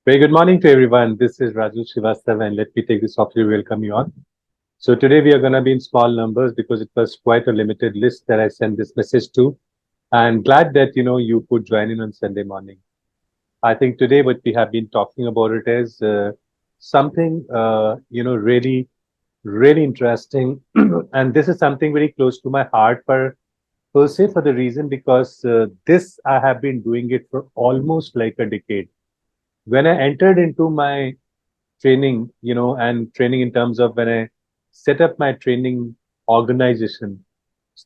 Very good morning to everyone. This is Rajul Shrivastava, and let me take this opportunity to welcome you on. So today we are going to be in small numbers because it was quite a limited list that I sent this message to. And glad that you could join in on Sunday morning. I think today what we have been talking about it is something really really interesting, and this is something very close to my heart for per se for the reason because this I have been doing it for almost like a decade. When I entered into my training, and training in terms of when I set up my training organization.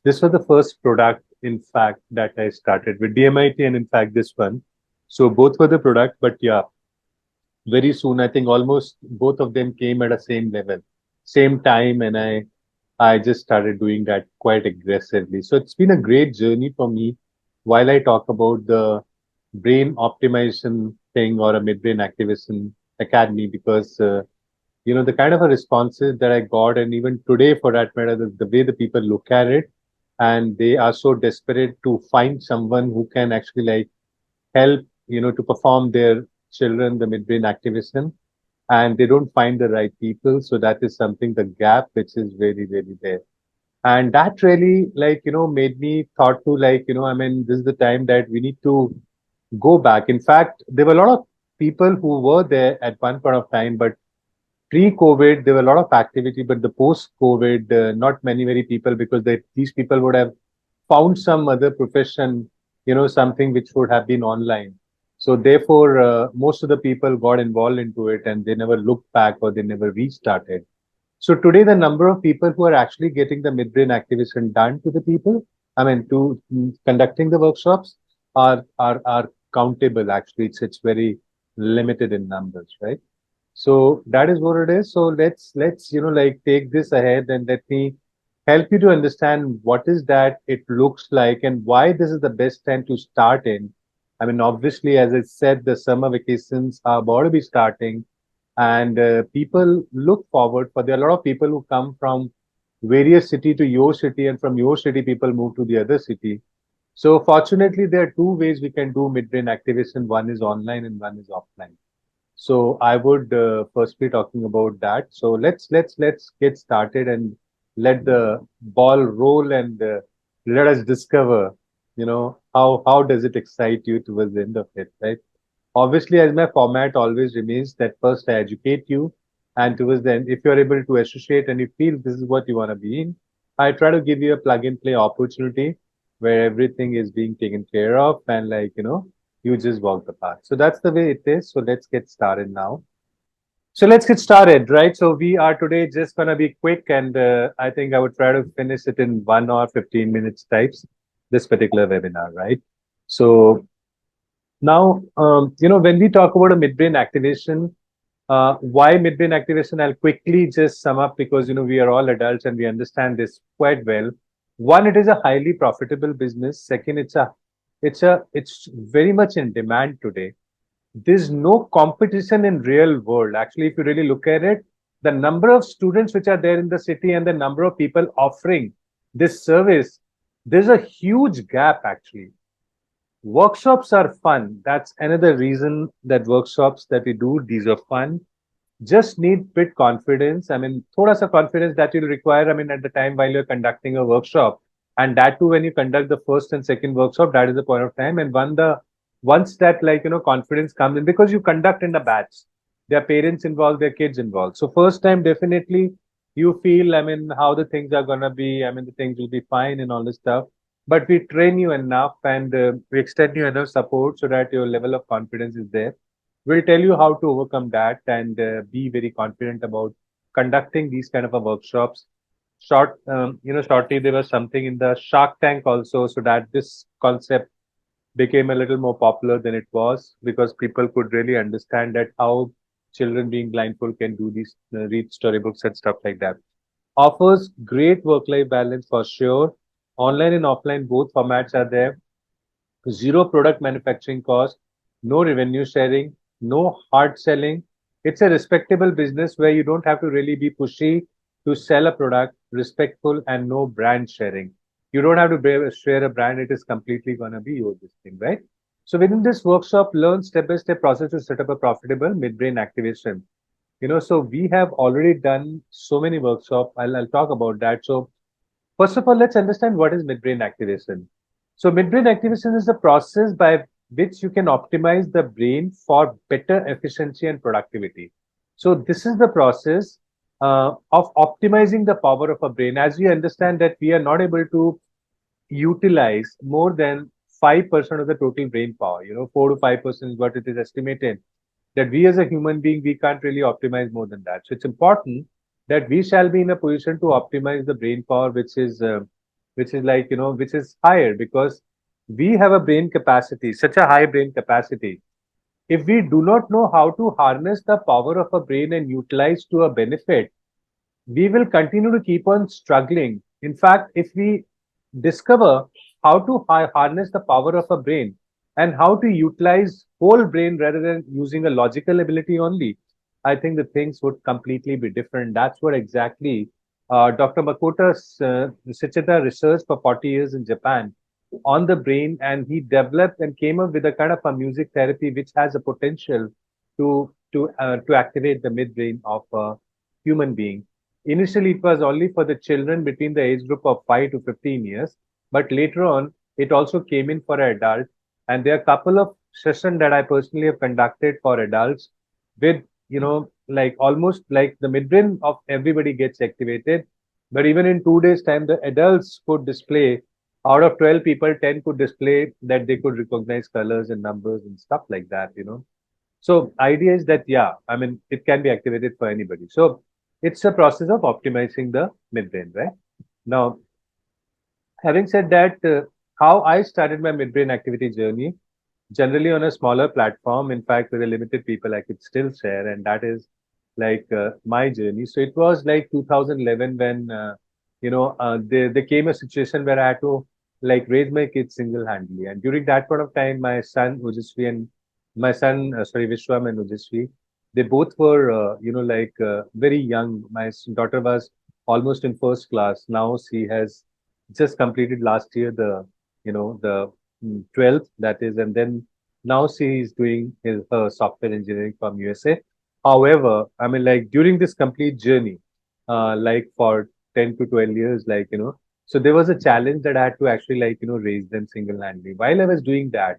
This was the first product, in fact, that I started with DMIT and in fact this one. So both were the product, but yeah, very soon, I think almost both of them came at a same level, same time, and I just started doing that quite aggressively. So it's been a great journey for me while I talk about the brain optimization thing or a midbrain activation academy because the kind of a responses that I got, and even today for that matter, the way the people look at it, and they are so desperate to find someone who can actually like help, to perform their children the midbrain activation, and they don't find the right people. So that is something, the gap which is very, very there. And that really like, made me thought to like, I mean, this is the time that we need to go back. In fact, there were a lot of people who were there at one point of time, but pre-COVID, there were a lot of activity, but the post-COVID, not many people because these people would have found some other profession, something which would have been online. So therefore, most of the people got involved into it and they never looked back or they never restarted. So today, the number of people who are actually getting the midbrain activation done to the people, I mean, to conducting the workshops are countable. Actually, it's very limited in numbers, right? So that is what it is. So let's like take this ahead and let me help you to understand what is that it looks like and why this is the best time to start in. I mean, obviously, as I said, the summer vacations are about to be starting, and people look forward for. There are a lot of people who come from various city to your city, and from your city, people move to the other city. So fortunately, there are two ways we can do midbrain activation. One is online and one is offline. So I would first be talking about that. So let's get started and let the ball roll and let us discover, how does it excite you towards the end of it, right? Obviously, as my format always remains that first I educate you, and towards the end, if you're able to associate and you feel this is what you want to be in, I try to give you a plug and play opportunity where everything is being taken care of and like, you just walk the path. So that's the way it is. So let's get started now. So let's get started, right? So we are today just gonna be quick, and I think I would try to finish it in 1 hour 15 minutes types. This particular webinar, right? So now, when we talk about a midbrain activation, why midbrain activation? I'll quickly just sum up because we are all adults and we understand this quite well. One, it is a highly profitable business. Second, it's very much in demand today. There's no competition in real world. Actually, if you really look at it, the number of students which are there in the city and the number of people offering this service, there's a huge gap actually. Workshops are fun. That's another reason that workshops that we do, these are fun. Just need bit confidence. I mean, thoda sa confidence that you'll require, I mean, at the time while you're conducting a workshop. And that too, when you conduct the first and second workshop, that is the point of time. And once that like, confidence comes in, because you conduct in a batch, their parents involved, their kids involved. So first time, definitely you feel, I mean, how the things are going to be, I mean, the things will be fine and all this stuff. But we train you enough and we extend you enough support so that your level of confidence is there. We'll tell you how to overcome that and be very confident about conducting these kind of a workshops. Shortly there was something in the Shark Tank also, so that this concept became a little more popular than it was because people could really understand that how children being blindfold can do these, read storybooks and stuff like that. Offers great work-life balance for sure. Online and offline, both formats are there. Zero product manufacturing cost, no revenue sharing, no hard selling. It's a respectable business where you don't have to really be pushy to sell a product, respectful, and no brand sharing. You don't have to share a brand, it is completely going to be your this thing, right? So within this workshop, learn step-by-step process to set up a profitable midbrain activation. So we have already done so many workshops. I'll talk about that. So first of all, let's understand what is midbrain activation. So midbrain activation is the process by which you can optimize the brain for better efficiency and productivity. So this is the process of optimizing the power of a brain. As we understand that we are not able to utilize more than 5% of the total brain power. 4 to 5% is what it is estimated that we as a human being, we can't really optimize more than that. So it's important that we shall be in a position to optimize the brain power, which is like, which is higher because we have a brain capacity, such a high brain capacity. If we do not know how to harness the power of a brain and utilize to a benefit, we will continue to keep on struggling. In fact, if we discover how to harness the power of a brain and how to utilize whole brain rather than using a logical ability only, I think the things would completely be different. That's what exactly Dr. Makota's Suchita researched for 40 years in Japan on the brain, and he developed and came up with a kind of a music therapy which has a potential to activate the midbrain of a human being. Initially, it was only for the children between the age group of 5 to 15 years, but later on, it also came in for adults. And there are a couple of sessions that I personally have conducted for adults with, like almost like the midbrain of everybody gets activated. But even in 2 days' time, the adults could display out of 12 people, 10 could display that they could recognize colors and numbers and stuff like that. So idea is that, yeah, I mean, it can be activated for anybody. So it's a process of optimizing the midbrain, right? Now, having said that, how I started my midbrain activity journey, generally on a smaller platform, in fact, with a limited people, I could still share, and that is like my journey. So it was like 2011 when, there came a situation where I had to like raise my kids single-handedly. And during that point of time, my son, Ujasvi, and sorry, Vishwam and Ujasvi, they both were, very young. My daughter was almost in first class. Now she has just completed last year the 12th, that is, and then now she is doing her software engineering from USA. However, I mean, like during this complete journey, like for 10 to 12 years, so there was a challenge that I had to actually raise them single-handedly. While I was doing that,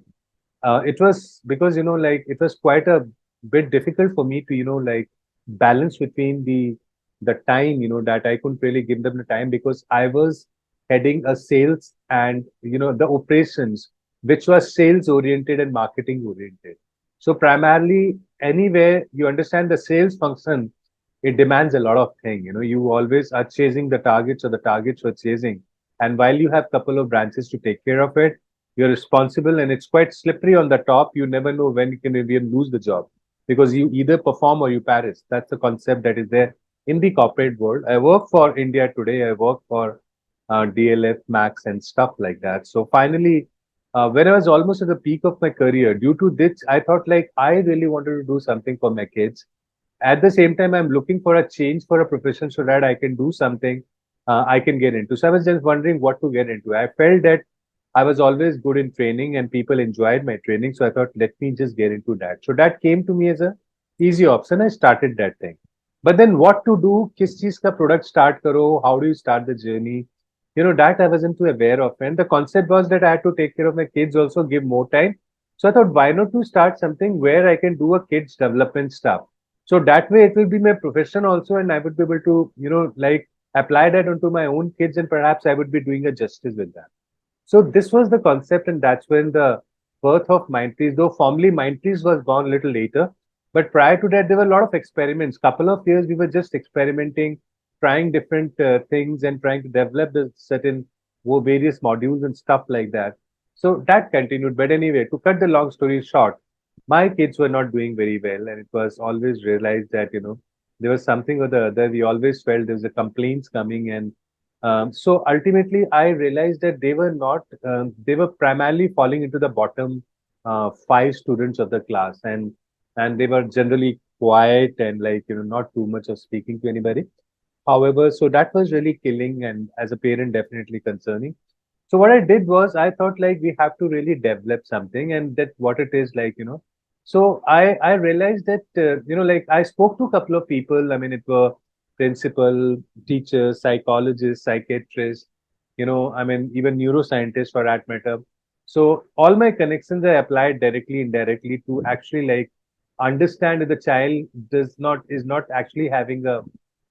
it was because it was quite a bit difficult for me to balance between the time that I couldn't really give them the time because I was heading a sales and the operations which was sales oriented and marketing oriented. So primarily anywhere you understand the sales function, it demands a lot of things. You always are chasing the targets or the targets you're chasing, and while you have couple of branches to take care of it, you're responsible, and it's quite slippery on the top. You never know when you can even lose the job because you either perform or you perish. That's the concept that is there in the corporate world. I work for India Today. I work for DLF Max and stuff like that. So finally, when I was almost at the peak of my career, due to this, I thought like I really wanted to do something for my kids. At the same time, I'm looking for a change for a profession so that I can do something I can get into. So I was just wondering what to get into. I felt that I was always good in training and people enjoyed my training. So I thought, let me just get into that. So that came to me as a easy option. I started that thing. But then what to do? Kis cheez ka product start karo? How do you start the journey? That I wasn't too aware of. And the concept was that I had to take care of my kids, also give more time. So I thought, why not to start something where I can do a kids development stuff? So that way it will be my profession also, and I would be able to, apply that onto my own kids, and perhaps I would be doing a justice with that. So this was the concept, and that's when the birth of Mindtrees, though formally Mindtrees was born a little later. But prior to that, there were a lot of experiments. Couple of years, we were just experimenting, trying different things and trying to develop the certain various modules and stuff like that. So that continued. But anyway, to cut the long story short, my kids were not doing very well, and it was always realized that there was something or the other. We always felt there was a complaints coming, and so ultimately, I realized that they were not, they were primarily falling into the bottom five students of the class, and they were generally quiet and not too much of speaking to anybody. However, so that was really killing, and as a parent, definitely concerning. So what I did was I thought like we have to really develop something, and that what it is like, So I realized that like I spoke to a couple of people. I mean, it were principal, teachers, psychologists, psychiatrists, I mean, even neuroscientists for that matter. So all my connections I applied directly, indirectly to actually like understand if the child is not actually having a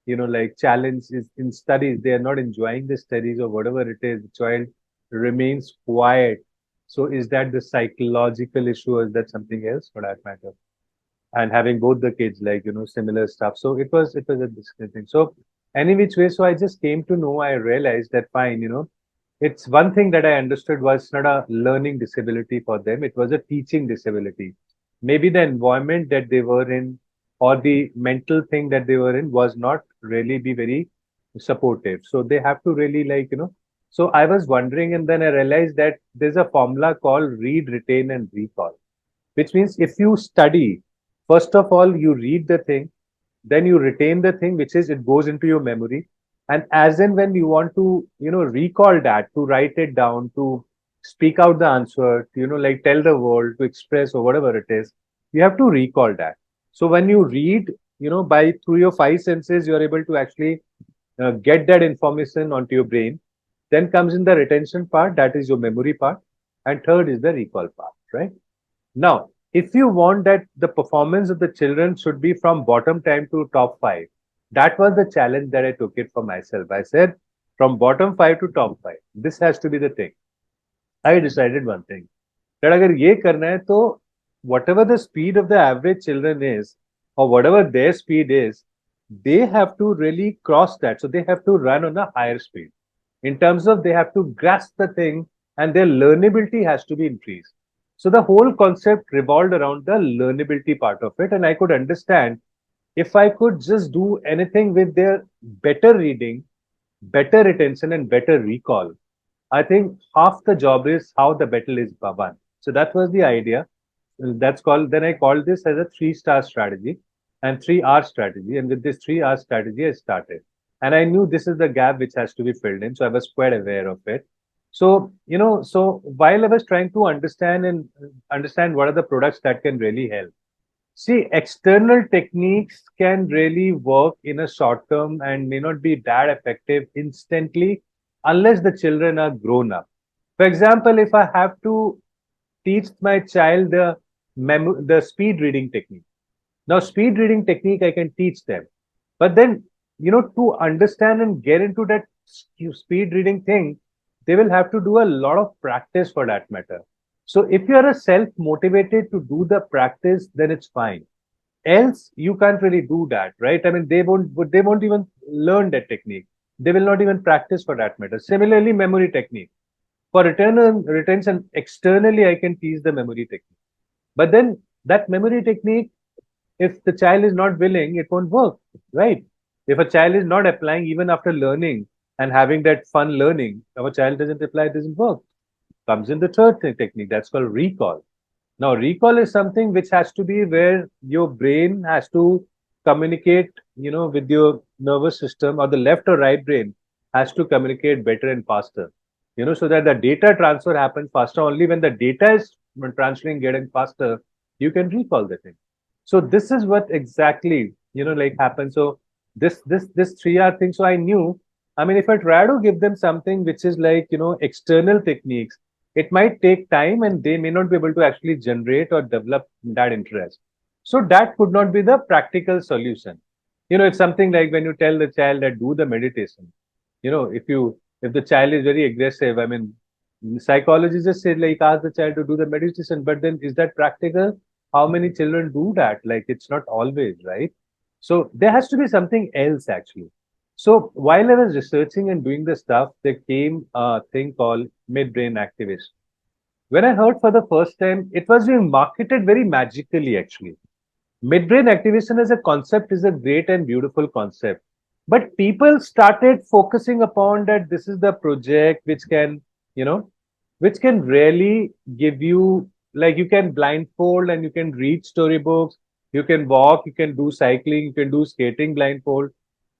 like challenge is in studies. They are not enjoying the studies or whatever it is. The child remains quiet. So is that the psychological issue, or is that something else for that matter? And having both the kids like similar stuff. So it was a distinct thing. So any which way, so I just came to know. I realized that fine, it's one thing that I understood was not a learning disability for them. It was a teaching disability. Maybe the environment that they were in or the mental thing that they were in was not really be very supportive. So they have to really like, so I was wondering, and then I realized that there's a formula called read, retain, and recall, which means if you study, first of all, you read the thing, then you retain the thing, which is it goes into your memory. And as and when you want to, recall that, to write it down, to speak out the answer, like tell the world, to express or whatever it is, you have to recall that. So when you read, by through your five senses, you're able to actually get that information onto your brain. Then comes in the retention part, that is your memory part. And third is the recall part, right? Now, if you want that the performance of the children should be from bottom 10 to top 5, that was the challenge that I took it for myself. I said, from bottom 5 to top 5, this has to be the thing. I decided one thing, that अगर ये करना है तो whatever the speed of the average children is, or whatever their speed is, they have to really cross that. So they have to run on a higher speed. In terms of they have to grasp the thing, and their learnability has to be increased. So the whole concept revolved around the learnability part of it. And I could understand if I could just do anything with their better reading, better retention, and better recall, I think half the job is how the battle is won. So that was the idea. That's called, then I called this as a 3-star strategy and 3 R strategy. And with this 3 R strategy, I started. And I knew this is the gap which has to be filled in. So I was quite aware of it. So, so while I was trying to understand what are the products that can really help. See, external techniques can really work in a short term and may not be that effective instantly unless the children are grown up. For example, if I have to teach my child the speed reading technique. Now, speed reading technique I can teach them, but then to understand and get into that speed reading thing, they will have to do a lot of practice for that matter. So if you are a self motivated to do the practice, then it's fine. Else, you can't really do that, right? I mean, they won't even learn that technique. They will not even practice for that matter. Similarly, memory technique. For retention, externally, I can teach the memory technique. But then that memory technique, if the child is not willing, it won't work, right? If a child is not applying even after learning and having that fun learning, if a child doesn't apply, it doesn't work. Comes in the third technique, that's called recall. Now, recall is something which has to be where your brain has to communicate, with your nervous system, or the left or right brain has to communicate better and faster, so that the data transfer happens faster. Only when the data is transferring getting faster, you can recall the thing. So this is what exactly, like happened. So this 3R thing. So I knew, I mean, if I try to give them something which is like, external techniques, it might take time and they may not be able to actually generate or develop that interest. So that could not be the practical solution. It's something like when you tell the child that do the meditation. If the child is very aggressive, I mean, psychologists just say like ask the child to do the meditation, but then is that practical? How many children do that? Like it's not always, right? So there has to be something else actually. So while I was researching and doing the stuff, there came a thing called midbrain activation. When I heard for the first time, it was being marketed very magically actually. Midbrain activation as a concept is a great and beautiful concept. But people started focusing upon that this is the project you know, which can really give you, like you can blindfold and you can read storybooks, you can walk, you can do cycling, you can do skating blindfold,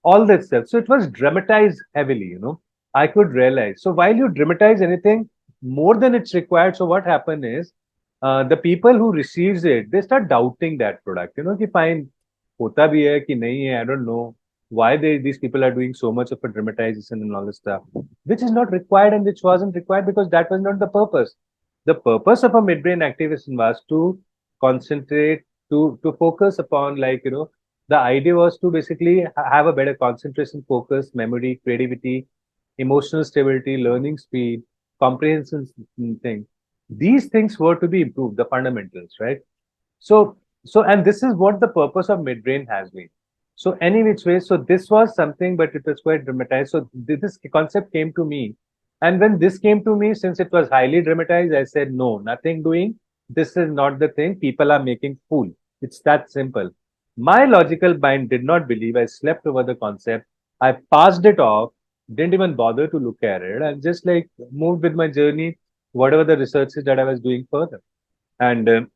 all that stuff. So it was dramatized heavily. I could realize. So while you dramatize anything more than it's required, so what happened is the people who receives it, they start doubting that product. You know, कि fine, होता भी है कि नहीं है, I don't know why these people are doing so much of a dramatization and all this stuff, which is not required and which wasn't required because that was not the purpose. The purpose of a midbrain activation was to concentrate, to focus upon, like, you know, the idea was to basically have a better concentration, focus, memory, creativity, emotional stability, learning speed, comprehension thing. These things were to be improved, the fundamentals, right? So, and this is what the purpose of midbrain has been. So, any which way, so this was something, but it was quite dramatized. So, this concept came to me. And when this came to me, since it was highly dramatized, I said, no, nothing doing. This is not the thing. People are making fool. It's that simple. My logical mind did not believe. I slept over the concept. I passed it off, didn't even bother to look at it, and just like moved with my journey, whatever the researches that I was doing further. And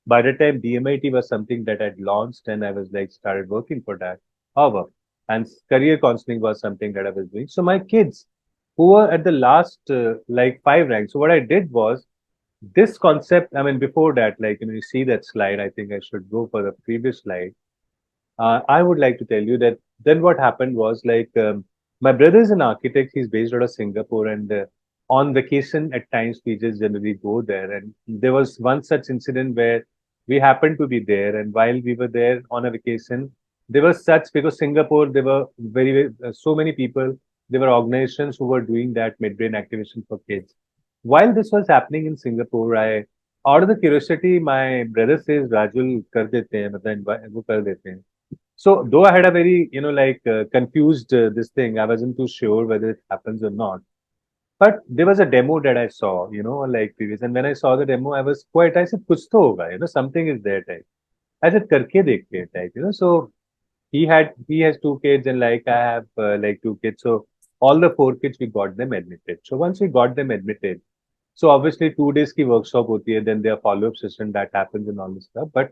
by the time DMIT was something that I'd launched and I was like started working for that. However, and career counseling was something that I was doing. So my kids who were at the last like 5 ranks. So what I did was this concept. I mean, before that, like, you know, you see that slide. I think I should go for the previous slide. I would like to tell you that then what happened was like my brother is an architect. He's based out of Singapore, and on vacation at times we just generally go there. And there was one such incident where we happened to be there, and while we were there on a vacation, there was such because Singapore there were so many people. There were organizations who were doing that midbrain activation for kids. While this was happening in Singapore, I out of the curiosity, my brother says, Rajul कर देते हैं मतलब वो कर देते हैं. So though I had a very, you know, like confused this thing, I wasn't too sure whether it happens or not. But there was a demo that I saw, you know, like previous. And when I saw the demo, I was quite, I said, कुछ तो होगा, you know, something is there type. I said, करके देखते हैं type, you know. So he has 2 kids and like I have like 2 kids. So all the 4 kids, we got them admitted. So once we got them admitted, so obviously 2 days की workshop होती है, then their follow-up session that happens and all this stuff. But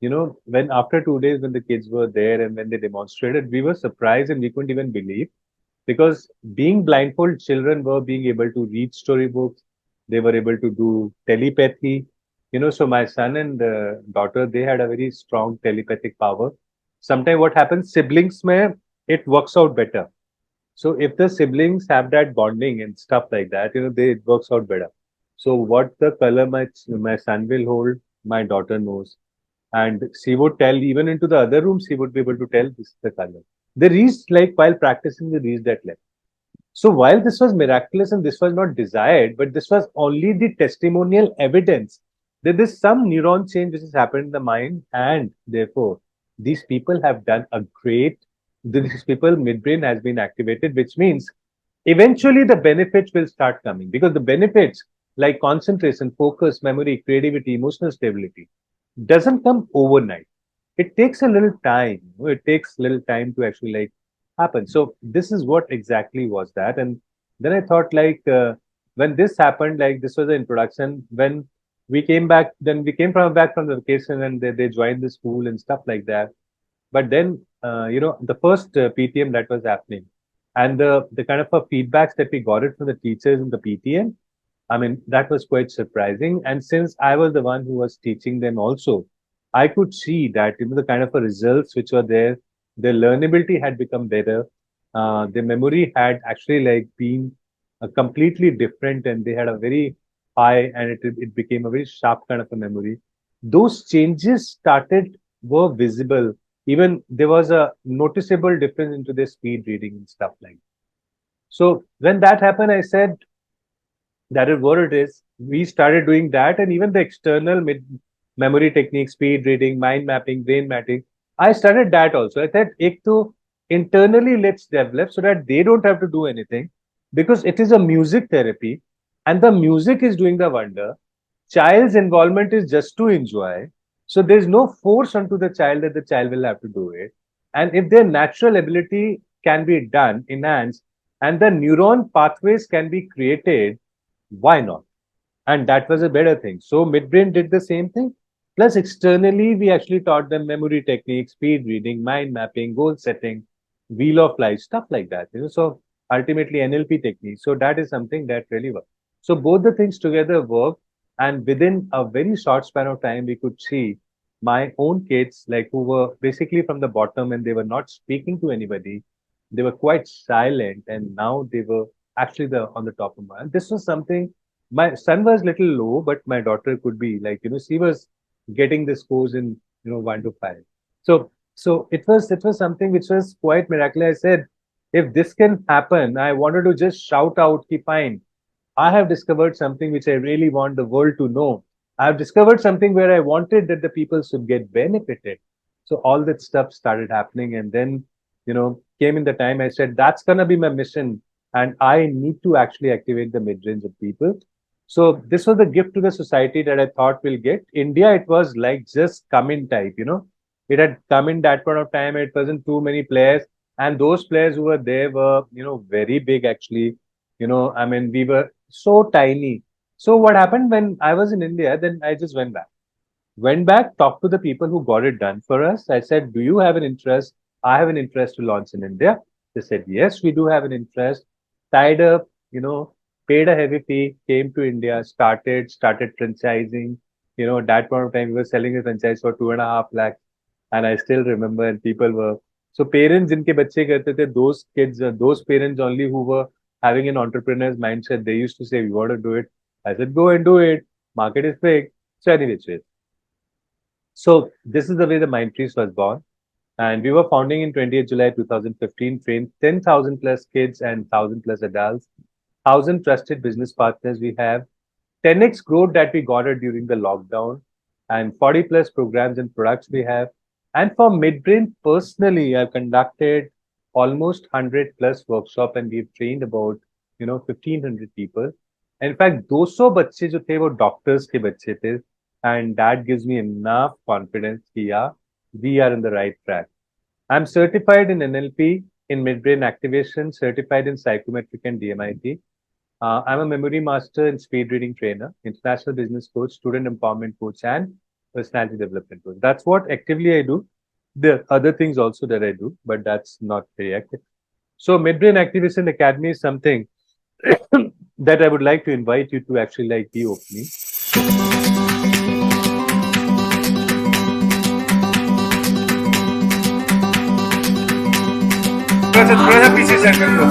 you know, when after 2 days, when the kids were there and when they demonstrated, we were surprised and we couldn't even believe because being blindfold, children were being able to read storybooks, they were able to do telepathy. You know, so my son and daughter, they had a very strong telepathic power. Sometimes what happens, siblings may it works out better. So if the siblings have that bonding and stuff like that, you know, they it works out better. So what the color my son will hold, my daughter knows, and she would tell even into the other rooms, she would be able to tell this is the color. They reached like while practicing, they reached that level. So while this was miraculous and this was not desired, but this was only the testimonial evidence that there's some neuron change which has happened in the mind, and therefore these people have done a great. These people midbrain has been activated, which means eventually the benefits will start coming because the benefits like concentration, focus, memory, creativity, emotional stability doesn't come overnight. It takes a little time. You know, it takes a little time to actually like happen. So this is what exactly was that. And then I thought like when this happened, like this was the introduction. When we came back, then we came from back from the vacation and they joined the school and stuff like that. But then you know, the first PTM that was happening and the kind of feedbacks that we got it from the teachers in the PTM, I mean, that was quite surprising. And since I was the one who was teaching them also, I could see that, you know, the kind of results which were there, their learnability had become better. Their memory had actually like been completely different and they had a very high and it became a very sharp kind of a memory. Those changes started, were visible. Even there was a noticeable difference into their speed reading and stuff like that. So when that happened, I said, that is what it is. We started doing that, and even the external memory technique, speed reading, mind mapping, brain mapping. I started that also. I said, ek to internally let's develop so that they don't have to do anything because it is a music therapy and the music is doing the wonder. Child's involvement is just to enjoy. So there's no force onto the child that the child will have to do it. And if their natural ability can be done, enhanced, and the neuron pathways can be created, why not? And that was a better thing. So midbrain did the same thing. Plus externally, we actually taught them memory techniques, speed reading, mind mapping, goal setting, wheel of life, stuff like that. You know, so ultimately NLP techniques. So that is something that really works. So both the things together work, and within a very short span of time, we could see my own kids, like who were basically from the bottom and they were not speaking to anybody. They were quite silent, and now they were actually the on the top of my. And this was something. My son was little low, but my daughter could be like, she was getting the scores in 1 to 5. So it was something which was quite miraculous. I said, if this can happen, I wanted to just shout out, keep fine. I have discovered something which I really want the world to know. I have discovered something where I wanted that the people should get benefited. So all that stuff started happening. And then, came in the time I said, that's going to be my mission. And I need to actually activate the mid range of people. So this was the gift to the society that I thought we'll get. India, it was like just come in type. It had come in that point of time. It wasn't too many players. And those players who were there were, very big actually. I mean, we were so tiny. So what happened when I was in India, then I just went back. Went back, talked to the people who got it done for us. I said, do you have an interest? I have an interest to launch in India. They said, yes, we do have an interest. Tied up, paid a heavy fee, came to India, started franchising. At that point of time, we were selling a franchise for 2.5 lakhs. And I still remember, and people were, so parents जिनके बच्चे करते थे, those kids, those parents only who were having an entrepreneur's mindset, they used to say, we want to do it. I said, go and do it. Market is big. So anyway, so this is the way the Mindtrees was born. And we were founding in 20th July 2015, trained 10,000 plus kids and 1,000 plus adults, 1,000 trusted business partners we have, 10x growth that we got it during the lockdown, and 40 plus programs and products we have. And for Midbrain personally, I've conducted almost 100 plus workshop, and we've trained about 1,500 people. In fact, 200 बच्चे जो थे वो doctors के बच्चे थे, and that gives me enough confidence कि yeah, we are in the right track. I'm certified in NLP, in midbrain activation, certified in psychometric and DMIT. I'm a memory master and speed reading trainer, international business coach, student empowerment coach, and personality development coach. That's what actively I do. There are other things also that I do, but that's not very active. So Midbrain Activation Academy is something that I would like to invite you to actually like be opening. थोड़ा सा पीछे set कर दो.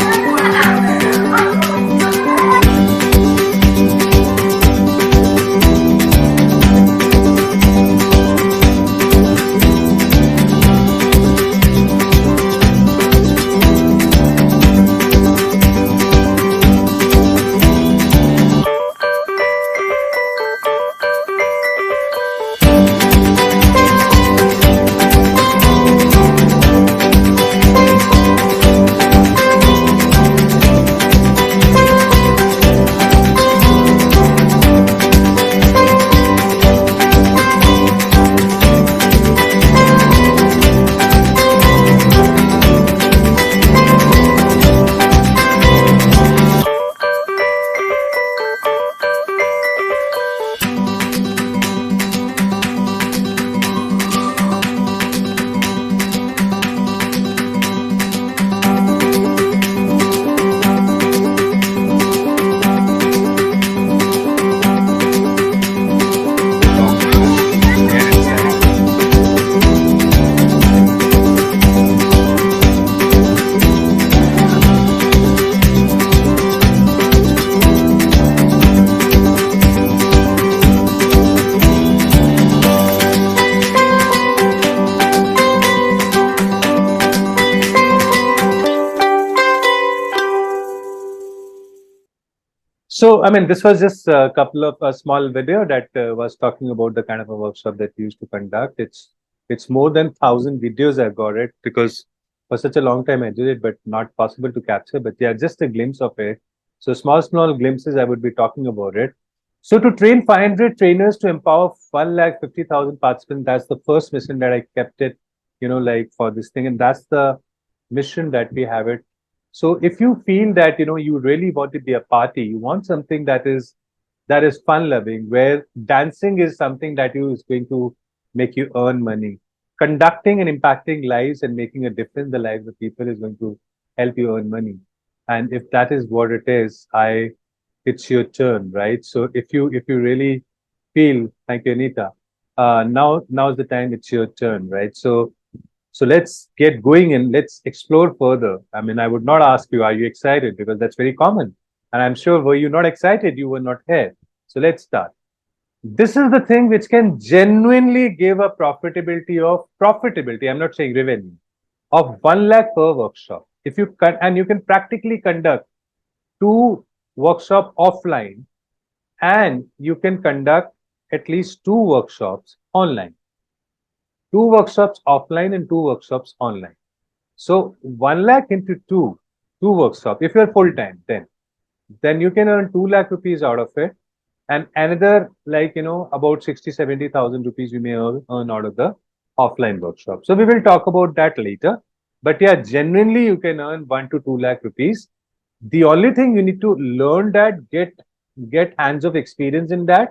So, I mean, this was just a couple of a small video that was talking about the kind of a workshop that we used to conduct. It's more than 1,000 videos I've got it because for such a long time I did it, but not possible to capture. But yeah, just a glimpse of it. So small glimpses I would be talking about it. So to train 500 trainers to empower 1,50,000 participants, that's the first mission that I kept it, like for this thing, and that's the mission that we have it. So if you feel that you really want to be a party, you want something that is fun loving, where dancing is something that you is going to make you earn money. Conducting and impacting lives and making a difference in the lives of people is going to help you earn money. And if that is what it is, it's your turn, right? So if you really feel, thank you, Anita. Now's the time. It's your turn, right? So let's get going and let's explore further. I mean, I would not ask you, are you excited? Because that's very common. And I'm sure, were you not excited, you were not here. So let's start. This is the thing which can genuinely give a profitability. I'm not saying revenue of 1 lakh per workshop. If you can, and you can practically conduct two workshop offline, and you can conduct at least two workshops online, two workshops offline and two workshops online. So 1 lakh into two workshops. If you're full time, then you can earn 2 lakh rupees out of it, and another, like, about 60-70,000 rupees you may earn out of the offline workshop. So we will talk about that later. But yeah, genuinely you can earn 1 to 2 lakh rupees. The only thing you need to learn that, get hands of experience in that.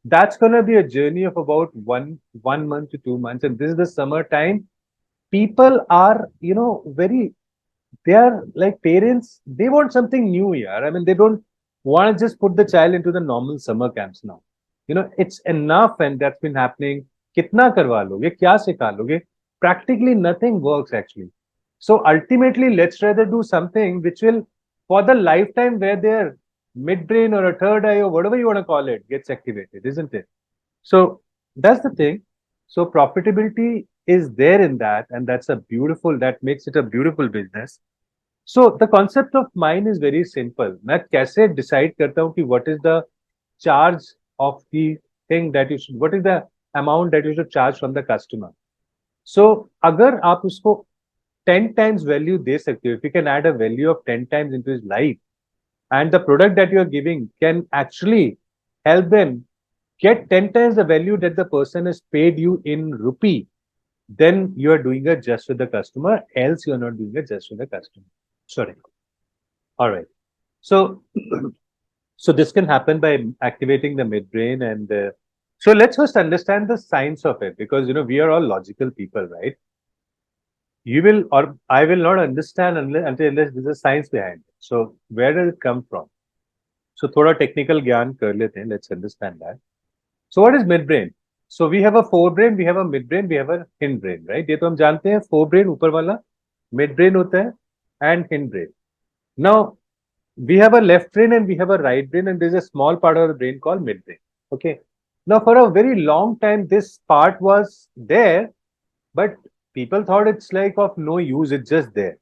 That's gonna be a journey of about one month to 2 months. And this is the summer time. People are, very, they are like parents, they want something new here. I mean, they don't want to just put the child into the normal summer camps now. It's enough, and that's been happening. Kitna karwa loge? Kya sikha loge? Practically nothing works actually. So ultimately, let's rather do something which will, for the lifetime, where their midbrain or a third eye or whatever you want to call it gets activated, isn't it? So that's the thing. So profitability is there in that, and that makes it a beautiful business. So the concept of mine is very simple. मैं कैसे decide करता हूँ कि what is the charge of the thing that you should, what is the amount that you should charge from the customer. So अगर आप उसको 10 times value दे सकते हो, if you can add a value of 10 times into his life, and the product that you are giving can actually help them get 10 times the value that the person has paid you in rupee, then you are doing it just with the customer, else you are not doing it just with the customer. Sorry. All right. So, so this can happen by activating the midbrain, and so let's first understand the science of it, because we are all logical people, right? You will, or I will not understand unless there's a science behind it. So where does it come from? So thoda technical gyan kar lete hain. Let's understand that. So what is midbrain? So we have a forebrain, we have a midbrain, we have a hindbrain, right? ये तो हम जानते हैं, forebrain ऊपर वाला, midbrain होता है, and hindbrain. Now we have a left brain and we have a right brain, and there's a small part of the brain called midbrain. Okay. Now for a very long time, this part was there, but people thought it's like of no use, it's just there.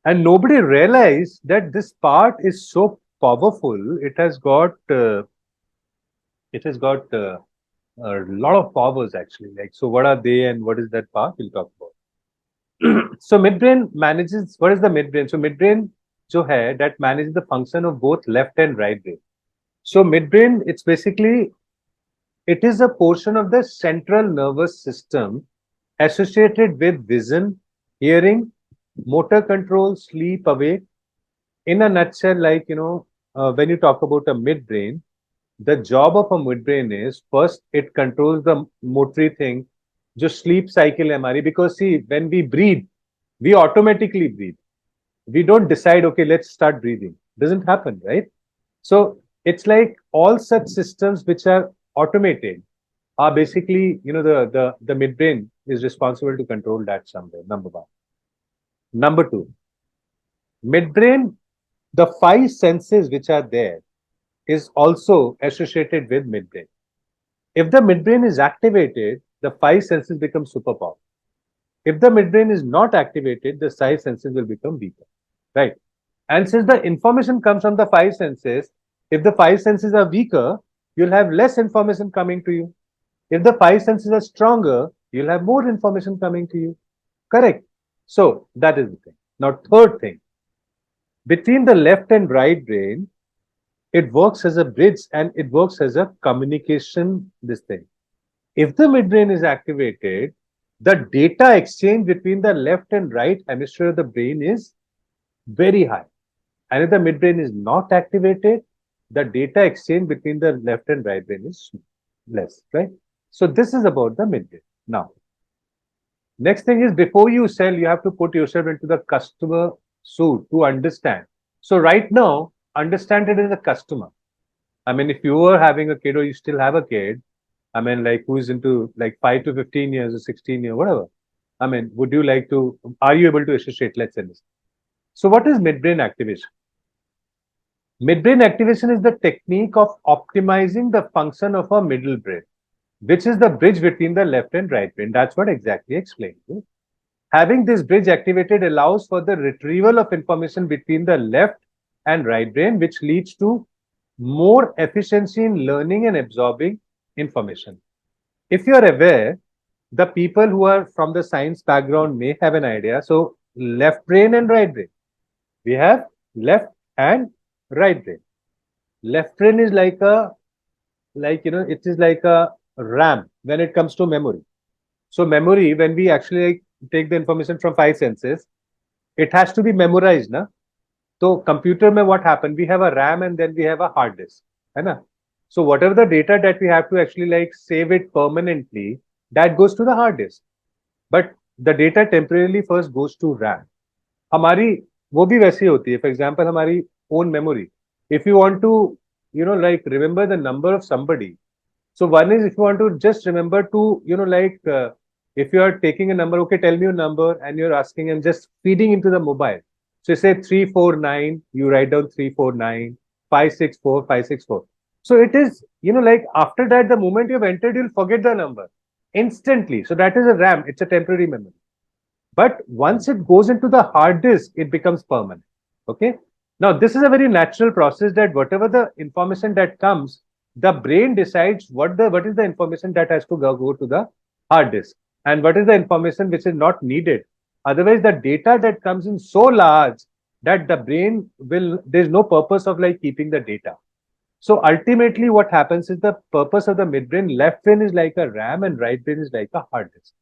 And nobody realized that this part is so powerful. It has got a lot of powers actually. Like, so what are they and what is that part? We'll talk about. So midbrain manages, what is the midbrain? So midbrain जो है, that manages the function of both left and right brain. So midbrain, it is a portion of the central nervous system associated with vision, hearing, motor control, sleep, awake. In a nutshell, like, when you talk about a midbrain, the job of a midbrain is, first it controls the motory thing, जो sleep cycle है हमारी. Because see, when we breathe, we automatically breathe. We don't decide, okay, let's start breathing. Doesn't happen, right? So it's like all such systems which are automated are basically, the midbrain is responsible to control that somewhere. Number one. Number two, midbrain, the five senses which are there is also associated with midbrain. If the midbrain is activated, the five senses become superpower. If the midbrain is not activated, the five senses will become weaker, right? And since the information comes from the five senses, if the five senses are weaker, you'll have less information coming to you. If the five senses are stronger, you'll have more information coming to you. Correct? So that is the thing. Now, third thing, between the left and right brain, it works as a bridge and it works as a communication, this thing. If the midbrain is activated, the data exchange between the left and right hemisphere of the brain is very high. And if the midbrain is not activated, the data exchange between the left and right brain is less, right? So this is about the midbrain. Now, next thing is, before you sell, you have to put yourself into the customer suit to understand So right now, understand it as a customer. I mean, if you were having a kid or you still have a kid, I mean, like who's into like 5 to 15 years or 16 years, whatever. I mean, would you like to, are you able to associate, let's say this? So what is midbrain activation? Midbrain activation is the technique of optimizing the function of our middle brain, which is the bridge between the left and right brain. That's what exactly explained. Having this bridge activated allows for the retrieval of information between the left and right brain, which leads to more efficiency in learning and absorbing information. If you are aware, the people who are from the science background may have an idea. So, left brain and right brain. We have left and right brain. Left brain is like it is like a RAM when it comes to memory. So, memory, when we actually take the information from five senses, it has to be memorized, na? So computer mein what happened? We have a RAM and then we have a hard disk, है ना? So whatever the data that we have to actually like save it permanently, that goes to the hard disk. But the data temporarily first goes to RAM. हमारी वो भी वैसी होती है. For example, हमारी own memory. If you want to, like remember the number of somebody. So one is if you want to just remember to, if you are taking a number, okay, tell me your number, and you're asking and just feeding into the mobile. So you say 349, you write down 349, 564, 564. So it is, like after that, the moment you've entered, you'll forget the number instantly. So that is a RAM, it's a temporary memory. But once it goes into the hard disk, it becomes permanent. Okay. Now, this is a very natural process that whatever the information that comes, the brain decides what is the information that has to go to the hard disk and what is the information which is not needed. Otherwise, the data that comes in so large that the brain there's no purpose of like keeping the data. So ultimately, what happens is the purpose of the midbrain, left brain is like a RAM and right brain is like a hard disk.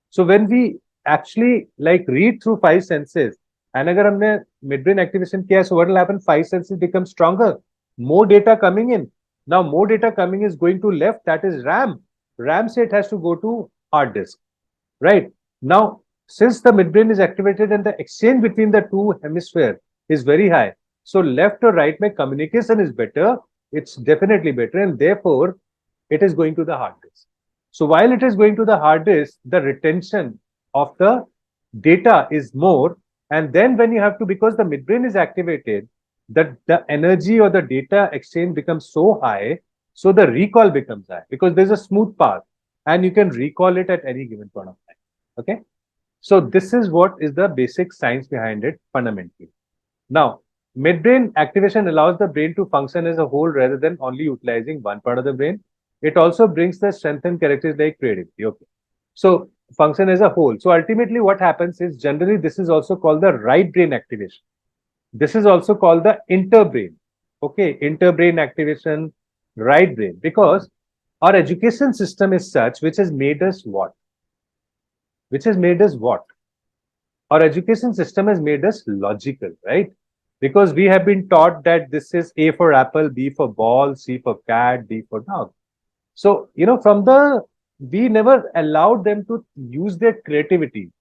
So when we actually like read through five senses, and agar humne midbrain activation kiya, so what will happen? Five senses become stronger. More data coming in. Now more data coming is going to left, that is RAM. RAM say it has to go to hard disk. Right? Now, since the midbrain is activated and the exchange between the two hemisphere is very high, so left or right mein communication is better, it's definitely better, and therefore it is going to the hard disk. So while it is going to the hard disk, the retention of the data is more. And then when you have to, because the midbrain is activated, the energy or the data exchange becomes so high, so the recall becomes high because there's a smooth path and you can recall it at any given point of time. Okay. So this is what is the basic science behind it fundamentally. Now, midbrain activation allows the brain to function as a whole rather than only utilizing one part of the brain. It also brings the strength and characteristics like creativity. Okay. So function as a whole. So ultimately what happens is generally this is also called the right brain activation. This is also called the interbrain. Okay. Interbrain activation, right brain, because our education system is such which has made us what? Which has made us what? Our education system has made us logical, right? Because we have been taught that this is A for apple, B for ball, C for cat, D for dog. So, we never allowed them to use their creativity.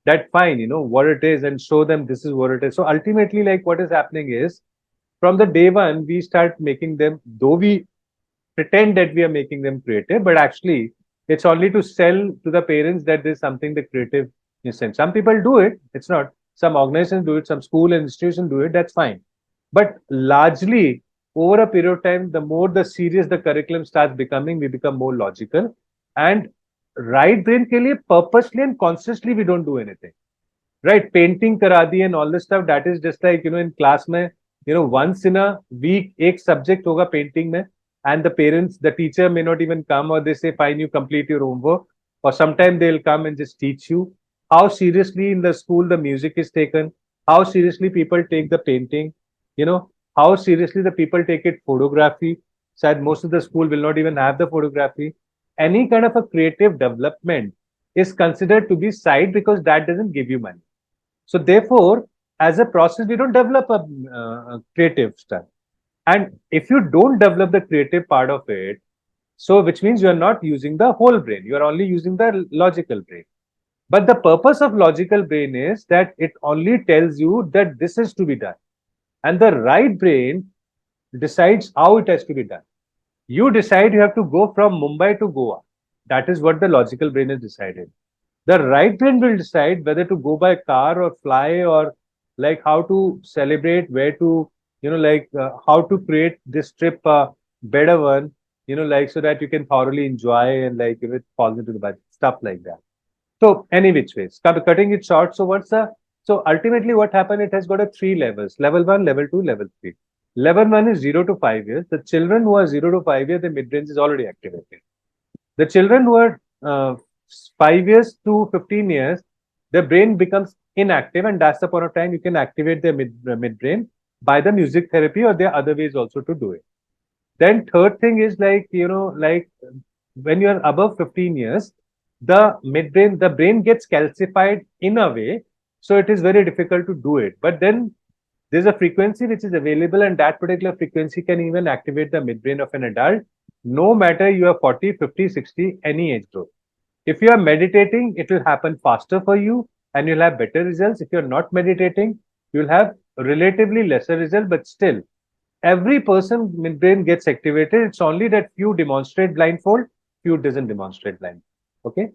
That fine, what it is and show them this is what it is. So ultimately, like what is happening is from the day one, we start making them, though we pretend that we are making them creative, but actually it's only to sell to the parents that there's something the creative instant. Some people do it, it's not. Some organizations do it, some school and institutions do it, that's fine. But largely, over a period of time, the more the serious the curriculum starts becoming, we become more logical. And right brain ke liye purposely and consciously we don't do anything. Right? Painting karadi and all this stuff, that is just like, in class mein, once in a week, ek subject hoga painting mein, and the parents, the teacher may not even come, or they say, fine, you complete your homework, or sometime they'll come and just teach you. How seriously in the school the music is taken, how seriously people take the painting, how seriously the people take it photography. Said most of the school will not even have the photography. Any kind of a creative development is considered to be side because that doesn't give you money. So therefore, as a process, we don't develop a creative stuff. And if you don't develop the creative part of it, so which means you are not using the whole brain, you are only using the logical brain. But the purpose of logical brain is that it only tells you that this is to be done. And the right brain decides how it has to be done. You decide you have to go from Mumbai to Goa. That is what the logical brain has decided. The right brain will decide whether to go by car or fly, or like how to celebrate, where to, how to create this trip a better one, like so that you can thoroughly enjoy and like if it falls into the budget, stuff like that. So any which ways, cutting it short. So ultimately what happened? It has got a three levels: level one, level two, level three. Level one is 0 to 5 years. The children who are 0 to 5 years, the mid-range is already activated. The children who are 5 years to 15 years, their brain becomes inactive, and that's the point of time you can activate their midbrain by the music therapy, or there are other ways also to do it. Then third thing is like when you are above 15 years, the brain gets calcified in a way, so it is very difficult to do it. But then there's a frequency which is available, and that particular frequency can even activate the midbrain of an adult, no matter you are 40, 50, 60, any age group. If you are meditating, it will happen faster for you and you'll have better results. If you're not meditating, you'll have relatively lesser results, but still, every person midbrain gets activated. It's only that few demonstrate blindfold, few doesn't demonstrate blindfold. Okay.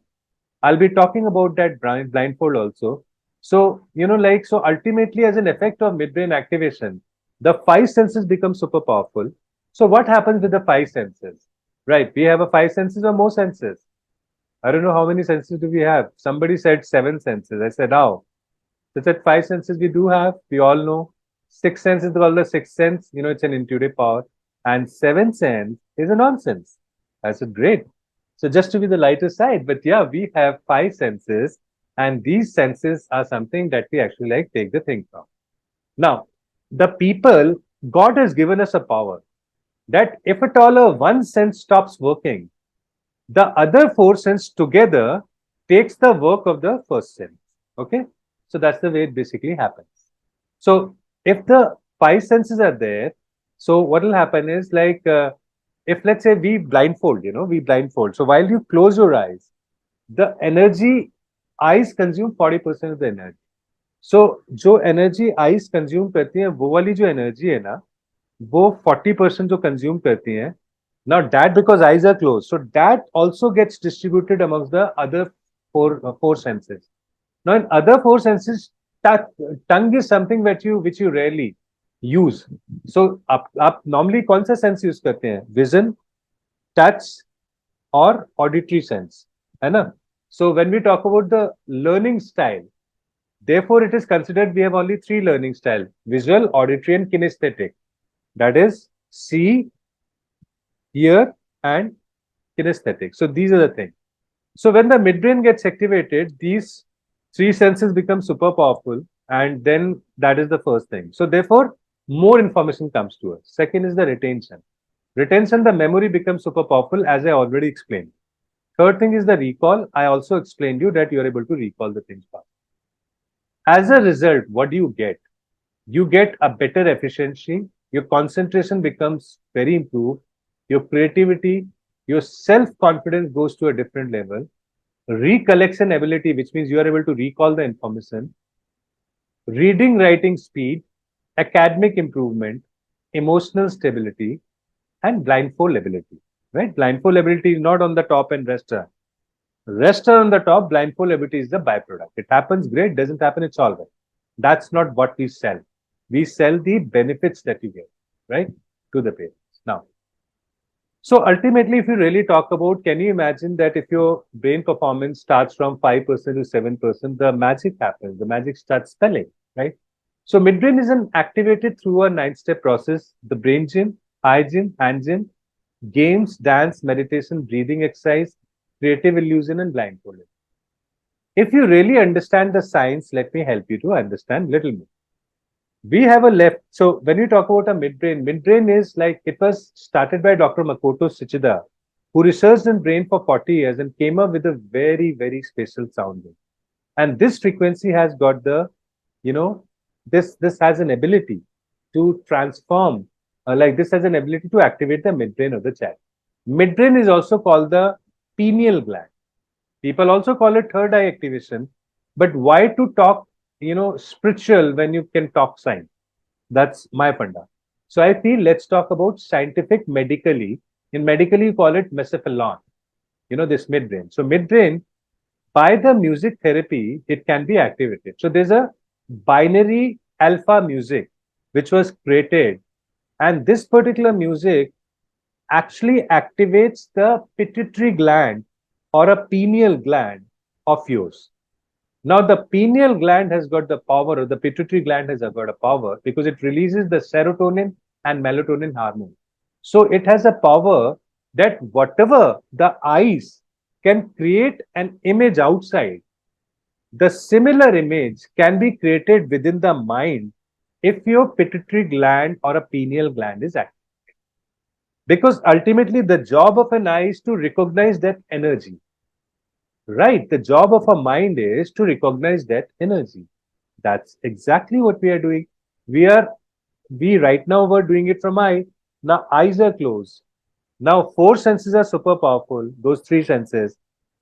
I'll be talking about that blindfold also. So, so ultimately, as an effect of midbrain activation, the five senses become super powerful. So, what happens with the five senses? Right. We have a five senses or more senses. I don't know how many senses do we have. Somebody said seven senses. I said, oh, they said five senses we do have. We all know. Six sense is called the sixth sense. It's an intuitive power. And seventh sense is a nonsense. I said, great. So just to be the lighter side, but yeah, we have five senses, and these senses are something that we actually like take the thing from. Now, the people, God has given us a power that if at all a one sense stops working, the other four senses together takes the work of the first sense. Okay, so that's the way it basically happens. So if the five senses are there, so what will happen is like if let's say we blindfold, we blindfold. So while you close your eyes, the energy eyes consume 40% of the energy. So जो energy eyes consume करती हैं, वो वाली जो energy है ना, वो 40% जो consume करती हैं. Now that because eyes are closed, so that also gets distributed amongst the other four senses. Now in other four senses, tongue is something which you rarely use. So आप normally कौन सा sense use करते हैं? Vision, touch, or auditory sense, है ना? So when we talk about the learning style, therefore it is considered we have only three learning style: visual, auditory, and kinesthetic. That is see, hear, and kinesthetic. So these are the things. So when the midbrain gets activated, these three senses become super powerful, and then that is the first thing. So therefore, more information comes to us. Second is the retention. Retention, the memory becomes super powerful, as I already explained. Third thing is the recall. I also explained you that you are able to recall the things fast. As a result, what do you get? You get a better efficiency. Your concentration becomes very improved. Your creativity, your self-confidence goes to a different level. Recollection ability, which means you are able to recall the information. Reading, writing speed, academic improvement, emotional stability, and blindfold ability. Right? Blindfold ability is not on the top and rest are. Rest are on the top, blindfold ability is the byproduct. It happens, great. Doesn't happen, it's all right. That's not what we sell. We sell the benefits that you get, right, to the parents. Now, so ultimately, if you really talk about, can you imagine that if your brain performance starts from 5% to 7%, the magic happens, the magic starts spelling, right? So midbrain is activated through a 9-step process: the brain gym, eye gym, hand gym, games, dance, meditation, breathing exercise, creative illusion, and blindfolding. If you really understand the science, let me help you to understand a little more. We have a left. So when we talk about a midbrain is like, it was started by Dr. Makoto Shichida, who researched in brain for 40 years and came up with a very, very special sounding. And this frequency has got the, this has an ability to transform, this has an ability to activate the midbrain of the child. Midbrain is also called the pineal gland. People also call it third eye activation. But why to talk, spiritual when you can talk science? That's my funda. So I feel let's talk about scientific medically. In medically, you call it mesocephalon, this midbrain. So midbrain, by the music therapy, it can be activated. So there's a binary alpha music which was created, and this particular music actually activates the pituitary gland or a pineal gland of yours. Now, the pineal gland has got the power, or the pituitary gland has got a power because it releases the serotonin and melatonin hormone. So, it has a power that whatever the eyes can create an image outside, the similar image can be created within the mind if your pituitary gland or a pineal gland is active. Because ultimately, the job of an eye is to recognize that energy. Right. The job of a mind is to recognize that energy. That's exactly what we are doing. We are, we right now were doing it from eye. Now eyes are closed. Now four senses are super powerful, those three senses.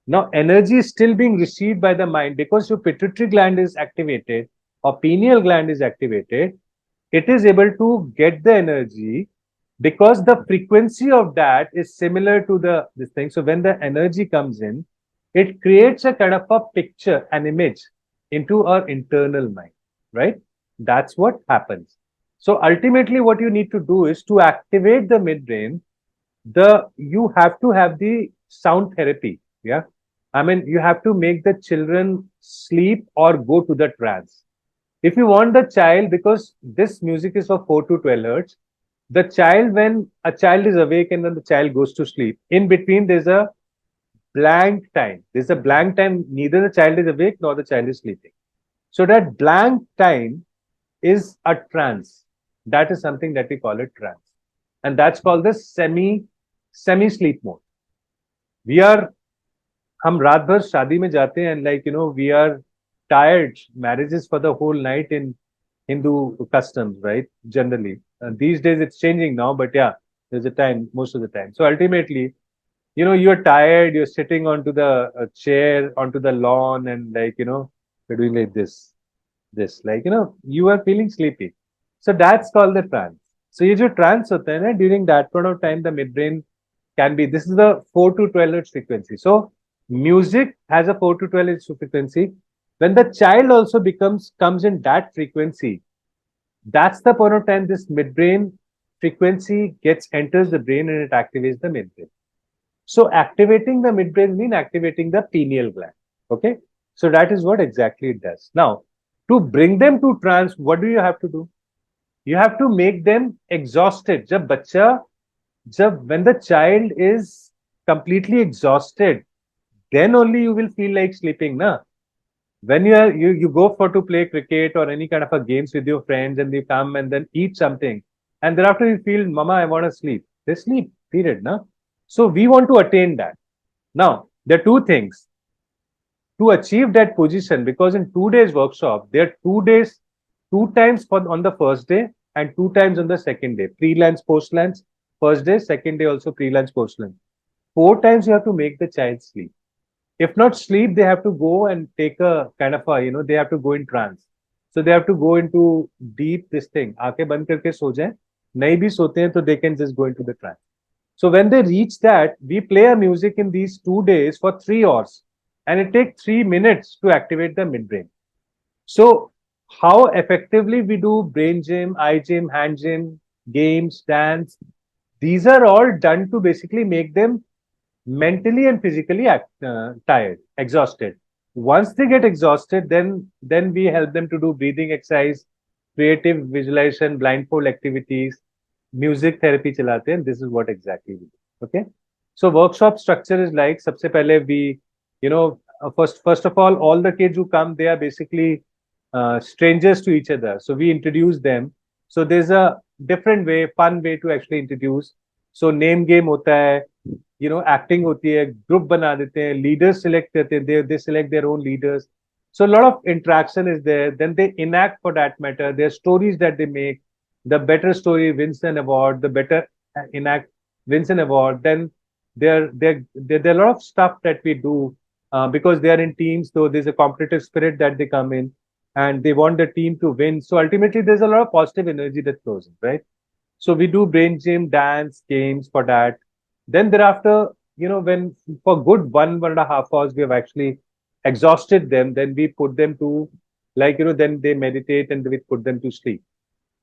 Now energy is still being received by the mind because your pituitary gland is activated or pineal gland is activated. It is able to get the energy because the frequency of that is similar to the this thing. So when the energy comes in, it creates a kind of a picture, an image into our internal mind, right? That's what happens. So ultimately, what you need to do is to activate the midbrain. The you have to have the sound therapy. Yeah, I mean you have to make the children sleep or go to the trance. If you want the child, because this music is of 4 to 12 hertz, the child, when a child is awake and then the child goes to sleep, in between there's a blank time. There's a blank time, neither the child is awake nor the child is sleeping. So that blank time is a trance. That is something that we call it trance. And that's called the semi sleep mode. We are हम रात भर शादी में जाते हैं and like we are tired. Marriages for the whole night in Hindu customs, right? Generally, these days it's changing now, but yeah, there's a time most of the time. So ultimately, you're tired, you're sitting onto the chair onto the lawn, and like you're doing like this like you are feeling sleepy. So that's called the trance. So ये जो trance होता है ना, during that point of time the midbrain can be, this is the 4 to 12 hertz frequency. So music has a 4 to 12 hertz frequency. When the child also comes in that frequency, that's the point of time this midbrain frequency enters the brain and it activates the midbrain. So activating the midbrain means activating the pineal gland. Okay. So that is what exactly it does. Now, to bring them to trance, what do you have to do? You have to make them exhausted. When the child is completely exhausted, then only you will feel like sleeping, na? When you go for to play cricket or any kind of a games with your friends and you come and then eat something, and thereafter you feel, Mama, I want to sleep. They sleep, period, na? So we want to attain that. Now, there are two things to achieve that position, because in 2 days workshop, there are 2 days, two times on the first day and two times on the second day. Pre-lunch, post-lunch, first day, second day also pre-lunch, post-lunch. 4 times you have to make the child sleep. If not sleep, they have to go and take a kind of a, they have to go in trance. So they have to go into deep this thing. आंखें बंद करके सो जाए, नहीं भी सोते हैं तो they can just go into the trance. So when they reach that, we play a music in these 2 days for 3 hours, and it takes 3 minutes to activate the midbrain. So how effectively we do brain gym, eye gym, hand gym, games, dance, these are all done to basically make them mentally and physically tired, exhausted. Once they get exhausted, then we help them to do breathing exercise, creative visualization, blindfold activities, music therapy चलाते हैं. This is what exactly we do. Okay. So workshop structure is like, सबसे पहले we, first of all the kids who come, they are basically strangers to each other. So we introduce them. So there's a different way, fun way to actually introduce. So name game होता है, acting होती है, group बना देते हैं, leaders select करते हैं, they select their own leaders. So a lot of interaction is there. Then they enact for that matter. Their stories that they make. The better story wins an award. The better enact wins an award. Then there are a lot of stuff that we do because they are in teams. So there's a competitive spirit that they come in. and they want the team to win. So ultimately, there's a lot of positive energy that flows in, right? So we do brain gym, dance, games for that. Then thereafter, when for good 1.5 hours we have actually exhausted them, then we put them to, then they meditate and we put them to sleep.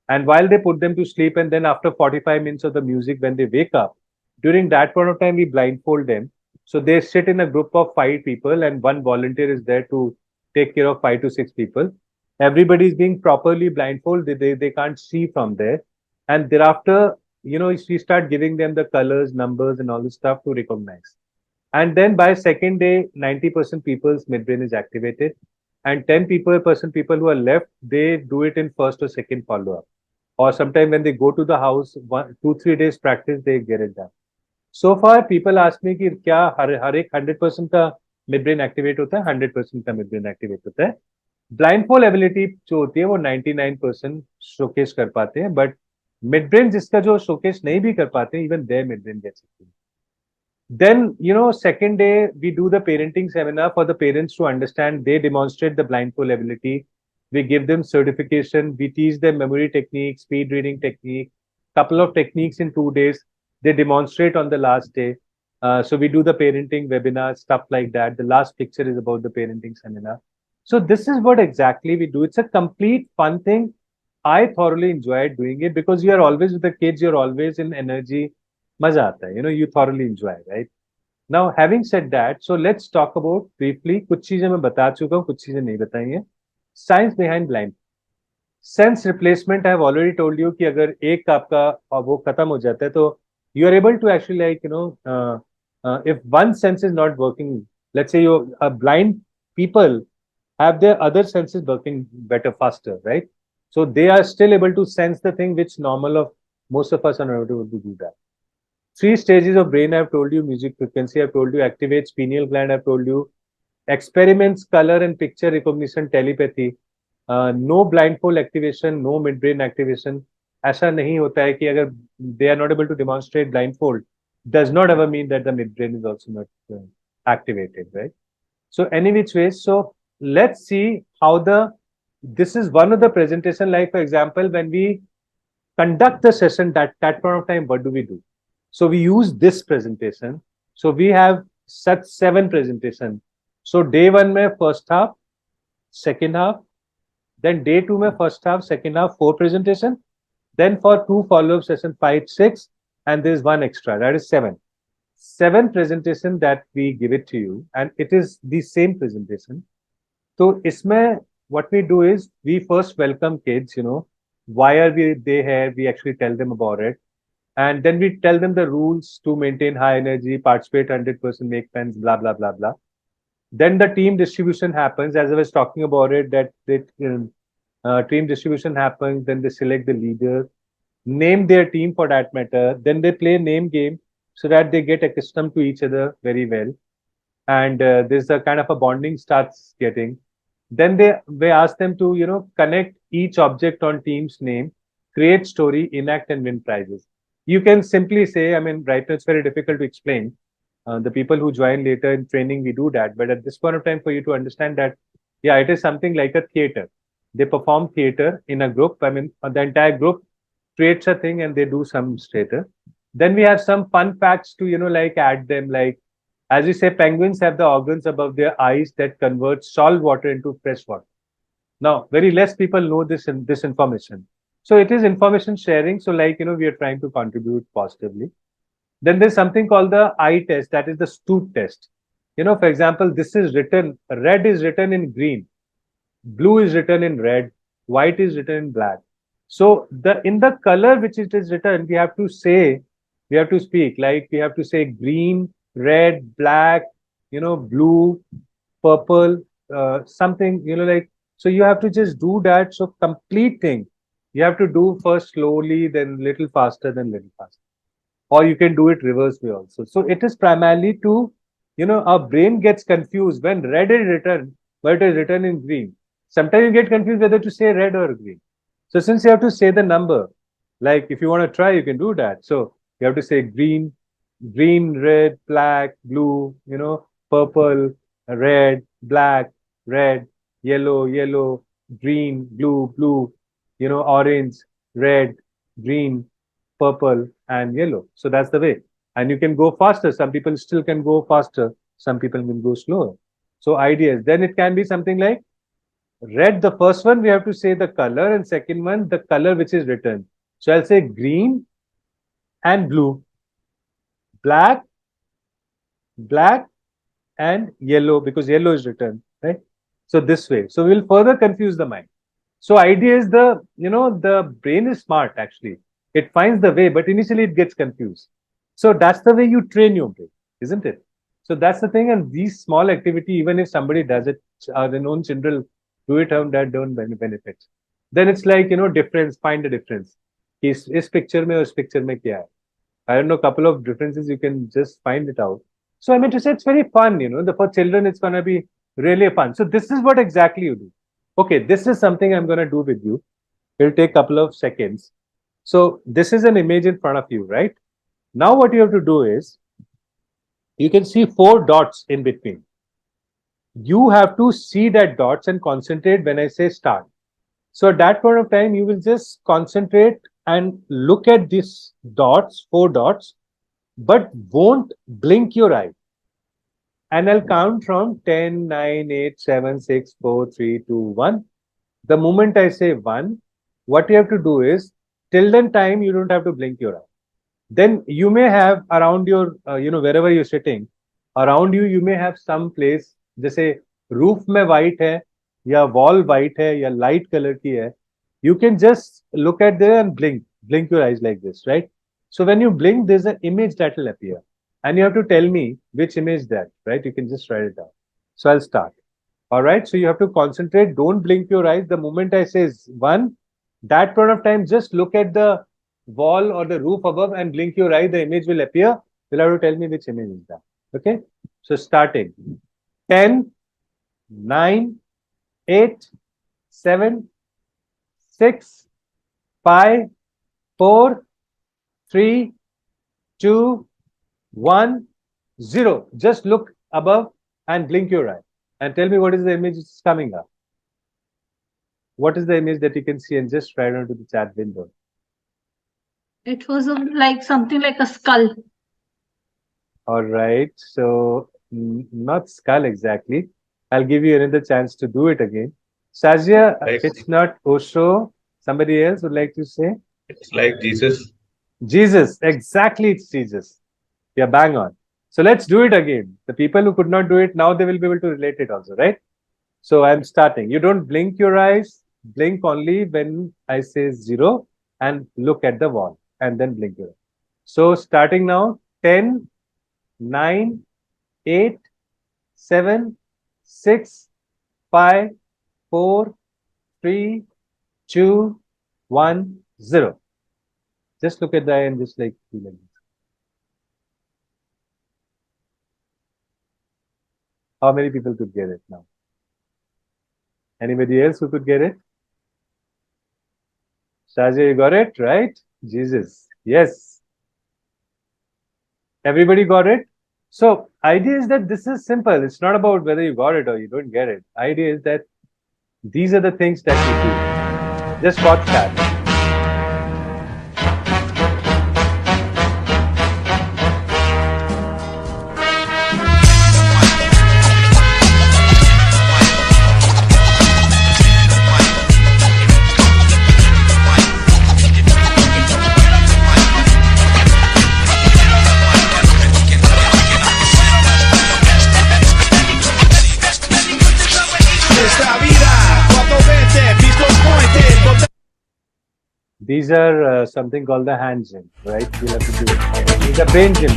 And while they put them to sleep, and then after 45 minutes of the music, when they wake up, during that point of time, we blindfold them. So they sit in a group of 5 people, and one volunteer is there to take care of 5 to 6 people. Everybody is being properly blindfolded. They can't see from there. And thereafter, we start giving them the colors, numbers, and all this stuff to recognize. And then by second day, 90% people's midbrain is activated. And 10% people who are left, they do it in first or second follow up, or sometime when they go to the house, 2 3 days practice, they get it done. So far people ask me कि क्या हर एक 100% का mid brain activate होता है, 100% का mid brain activate होता है. Blindfold ability जो होती है वो 99% शोकेस कर पाते हैं, बट मिड ब्रेन जिसका जो शोकेस नहीं भी कर पाते, even their mid brain gets. Then, second day, we do the parenting seminar for the parents to understand. They demonstrate the blindfold ability. We give them certification. We teach them memory techniques, speed reading technique, couple of techniques in 2 days. They demonstrate on the last day. So we do the parenting webinar, stuff like that. The last picture is about the parenting seminar. So this is what exactly we do. It's a complete fun thing. I thoroughly enjoyed doing it because you are always with the kids. You're always in energy. मजा आता है, you thoroughly enjoy, right? Now, having said that, so let's talk about briefly. कुछ चीजें मैं बता चुका हूँ, कुछ चीजें नहीं बताई हैं. Science behind blind. Sense replacement, I have already told you कि अगर एक आपका वो खत्म हो जाता है, तो you are able to actually if one sense is not working, let's say you blind people have their other senses working better, faster, right? So they are still able to sense the thing which normal of most of us are not able to do that. 3 stages of brain, I've told you. Music frequency, I've told you. Activates pineal gland, I've told you. Experiments, color and picture recognition, telepathy. No blindfold activation, no midbrain activation. ऐसा नहीं होता है कि अगर they are not able to demonstrate blindfold, does not ever mean that the midbrain is also not activated, right? So any which way, so let's see how this is one of the presentation, like for example, when we conduct the session, that point of time, what do we do? So we use this presentation. So we have such 7 presentation. So day 1 mein first half, second half, then day 2 mein first half, second half, 4 presentation. Then for 2 follow-up session, 5, 6, and there's 1 extra, that is 7. 7 presentation that we give it to you, and it is the same presentation. So isme what we do is we first welcome kids, why are they here? We actually tell them about it. And then we tell them the rules to maintain high energy, participate 100%, make friends, blah, blah, blah, blah. Then the team distribution happens, as I was talking about it, that team distribution happens, then they select the leader, name their team for that matter, then they play name game so that they get accustomed to each other very well. And there's a kind of a bonding starts getting. Then they ask them to, connect each object on team's name, create story, enact and win prizes. You can simply say, I mean, right now it's very difficult to explain. The people who join later in training, we do that. But at this point of time, for you to understand that, yeah, it is something like a theater. They perform theater in a group. I mean, the entire group creates a thing and they do some theater. Then we have some fun facts to, add them. Like, as we say, penguins have the organs above their eyes that convert salt water into fresh water. Now, very less people know this information. So it is information sharing. So we are trying to contribute positively. Then there's something called the eye test. That is the stoop test. For example, this is written, red is written in green, blue is written in red, white is written in black. So in the color which it is written, we have to speak, like we have to say green, red, black, blue, purple, something, so you have to just do that. So complete thing. You have to do first slowly, then little faster, then little faster. Or you can do it reverse way also. So it is primarily to, our brain gets confused when red is written, but it is written in green. Sometimes you get confused whether to say red or green. So since you have to say the number, like if you want to try, you can do that. So you have to say green, red, black, blue, purple, red, black, red, yellow, green, blue, orange, red, green, purple, and yellow. So that's the way. And you can go faster. Some people still can go faster. Some people will go slower. So ideas. Then it can be something like red. The first one we have to say the color, and second one the color which is written. So I'll say green and blue, black, black, and yellow because yellow is written, right? So this way. So we'll further confuse the mind. So idea is the brain is smart actually. It finds the way, but initially it gets confused. So that's the way you train your brain, isn't it? So that's the thing. And these small activity, even if somebody does it, their own children do it and that don't benefit. Then it's like, difference, find the difference. Is picture mein aur is picture mein kya hai? I don't know, couple of differences, you can just find it out. So I mean to say it's very fun, for children, it's going to be really fun. So this is what exactly you do. Okay, this is something I'm going to do with you. It'll take a couple of seconds. So this is an image in front of you, right? Now what you have to do is, you can see 4 dots in between. You have to see that dots and concentrate when I say start. So at that point of time, you will just concentrate and look at these dots, 4 dots, but won't blink your eye. And I'll count from 10, 9, 8, 7, 6, 4, 3, 2, 1. The moment I say 1, what you have to do is, till then time, you don't have to blink your eye. Then you may have around your, wherever you're sitting, around you, you may have some place, जैसे roof में white है, या wall white है, या light color की है. You can just look at there and blink your eyes like this, right? So when you blink, there's an image that will appear. And you have to tell me which image that, right? You can just write it down. So I'll start. All right. So you have to concentrate. Don't blink your eyes. The moment I say 1, that point of time, just look at the wall or the roof above and blink your eye. The image will appear. You'll have to tell me which image is that. Okay. So starting 10, 9, 8, 7, 6, 5, 4, 3, 2, 1, 0. Just look above and blink your eye and tell me what is the image that's coming up. What is the image that you can see, and just write onto the chat window. It was like something like a skull. All right. So not skull exactly. I'll give you another chance to do it again. Shazia, it's not Osho. Somebody else would like to say? It's like Jesus. Jesus. Exactly, it's Jesus. Yeah, bang on. So let's do it again. The people who could not do it, now they will be able to relate it also, right? So I'm starting. You don't blink your eyes. Blink only when I say 0 and look at the wall and then blink your eyes. So starting now, 10, 9, 8, 7, 6, 5, 4, 3, 2, 1, 0. Just look at the eye and just like feel like this. How many people could get it now? Anybody else who could get it? Shazia, you got it, right? Jesus. Yes. Everybody got it? So idea is that this is simple. It's not about whether you got it or you don't get it. Idea is that these are the things that you do. Just watch that. These are something called the hand gym, right? We'll have to do it. These are brain gym.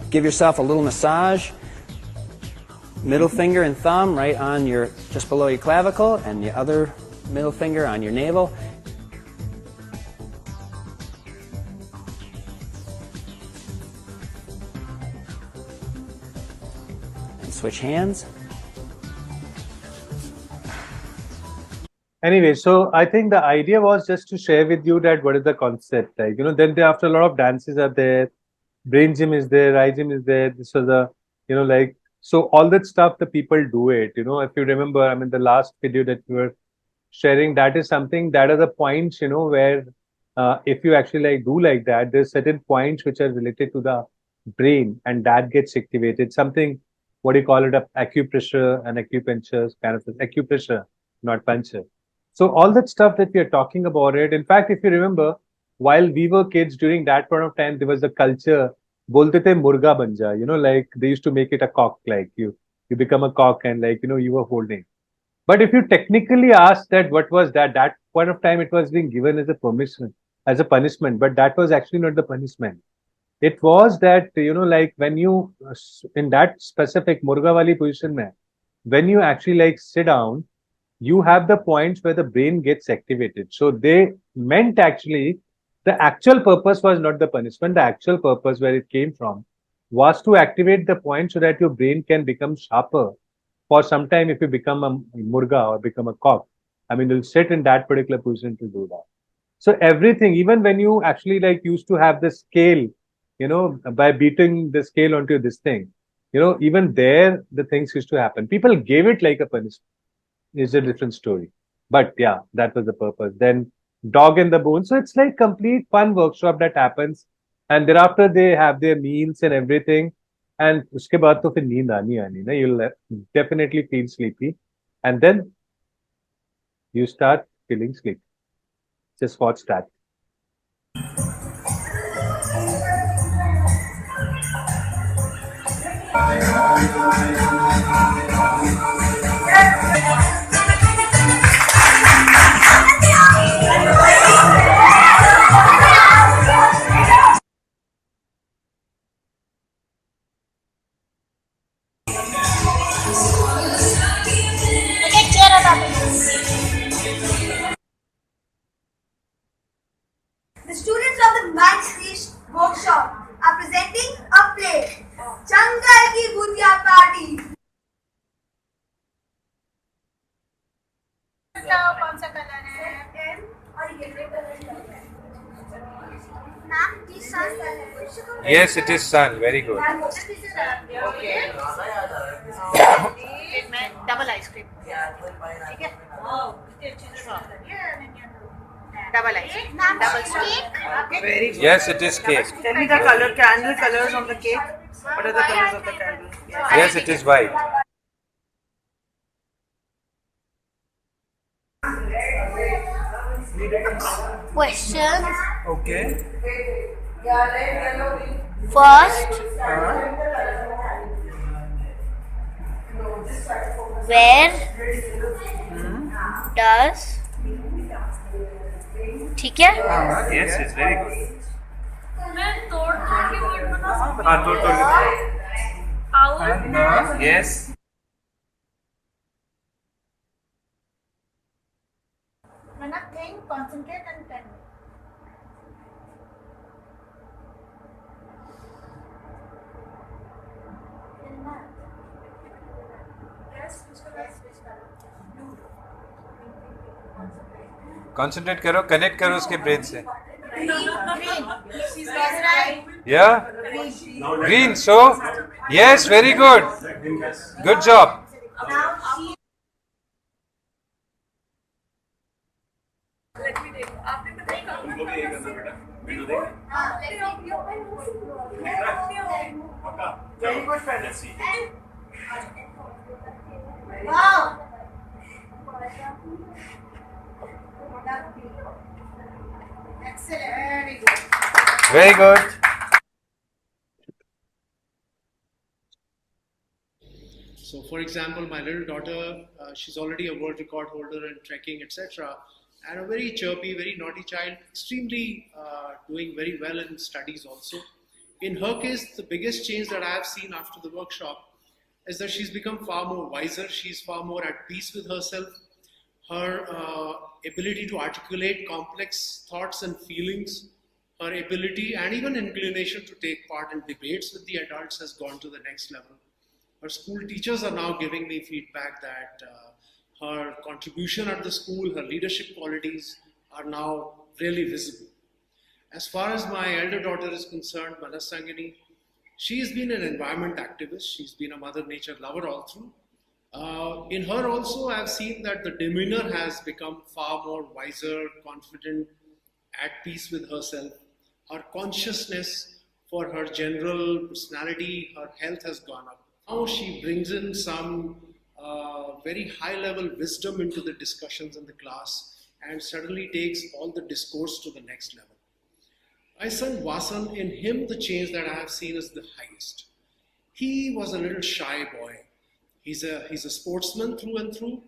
Give yourself a little massage. Middle finger and thumb right on your, just below your clavicle, and the other middle finger on your navel. Switch hands. Anyway, so I think the idea was just to share with you that what is the concept, like, then there after a lot of dances are there, brain gym is there, eye gym is there. This was a, like, so all that stuff, the people do it, if you remember, I mean, the last video that we were sharing, that is something, that are the points, where if you actually like do like that, there's certain points which are related to the brain and that gets activated. Something, what do you call it, acupressure and acupuncture kind of acupressure, not puncture. So all that stuff that we are talking about it. In fact, if you remember, while we were kids during that point of time, there was a culture, bolte the murga banja, like they used to make it a cock, like you become a cock and like, you were holding. But if you technically ask that what was that point of time it was being given as a permission, as a punishment, but that was actually not the punishment. It was that, like when you, in that specific Murga wali position, mein, when you actually like sit down, you have the points where the brain gets activated. So they meant actually, the actual purpose was not the punishment. The actual purpose where it came from was to activate the point so that your brain can become sharper for some time. If you become a murga or become a cock, I mean, you'll sit in that particular position to do that. So everything, even when you actually like used to have the scale, by beating the scale onto this thing, even there, the things used to happen. People gave it like a punishment. It's a different story. But yeah, that was the purpose. Then dog and the bone. So it's like complete fun workshop that happens. And thereafter they have their meals and everything. And uske baad to फिर नींद आनी आनी ना, you'll definitely feel sleepy. And then you start feeling sleepy. Just watch that. The students of the Max Fish workshop are presenting a play, Jungle Ki Bhutia Party. कौन सा colour है? और ये कलर है। मैम, this sun है। Yes, it is sun. Very good. Okay. मैं double ice cream ठीक है double ice cream double straw Very good. Yes, it is cake. Tell me the candle colors of the cake. What are the colors of the candle? Yes, it is white. Question. Okay. First, where does ठीक है Yes, it's very good. मैं तोड़ के word बना हाँ, तोड़ के। Out Yes. When I think, concentrate and pen. Concentrate करो, connect करो उसके brain से. Green. Right. Yeah? Green. So, yes, very good. Good job. Now she. Very good friend. Wow. Excellent. Very good. So, for example, my little daughter, she's already a world record holder in trekking, etc., and a very chirpy, very naughty child, extremely doing very well in studies also. In her case, the biggest change that I have seen after the workshop is that she's become far more wiser. She's far more at peace with herself. Her ability to articulate complex thoughts and feelings, her ability and even inclination to take part in debates with the adults has gone to the next level. Her school teachers are now giving me feedback that her contribution at the school, her leadership qualities are now really visible. As far as my elder daughter is concerned, Manasangini, she's been an environment activist. She's been a Mother Nature lover all through. In her also, I've seen that the demeanor has become far more wiser, confident, at peace with herself. Her consciousness for her general personality, her health has gone up. Now she brings in some very high level wisdom into the discussions in the class and suddenly takes all the discourse to the next level. My son Vasan, in him the change that I have seen is the highest. He was a little shy boy. He's a sportsman through and through,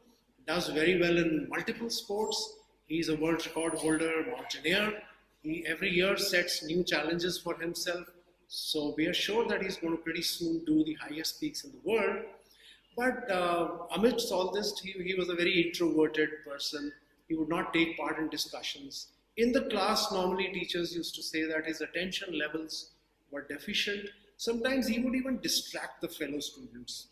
does very well in multiple sports. He's a world record holder, mountaineer. He every year sets new challenges for himself. So we are sure that he's going to pretty soon do the highest peaks in the world. But amidst all this, he was a very introverted person. He would not take part in discussions. In the class, normally teachers used to say that his attention levels were deficient. Sometimes he would even distract the fellow students.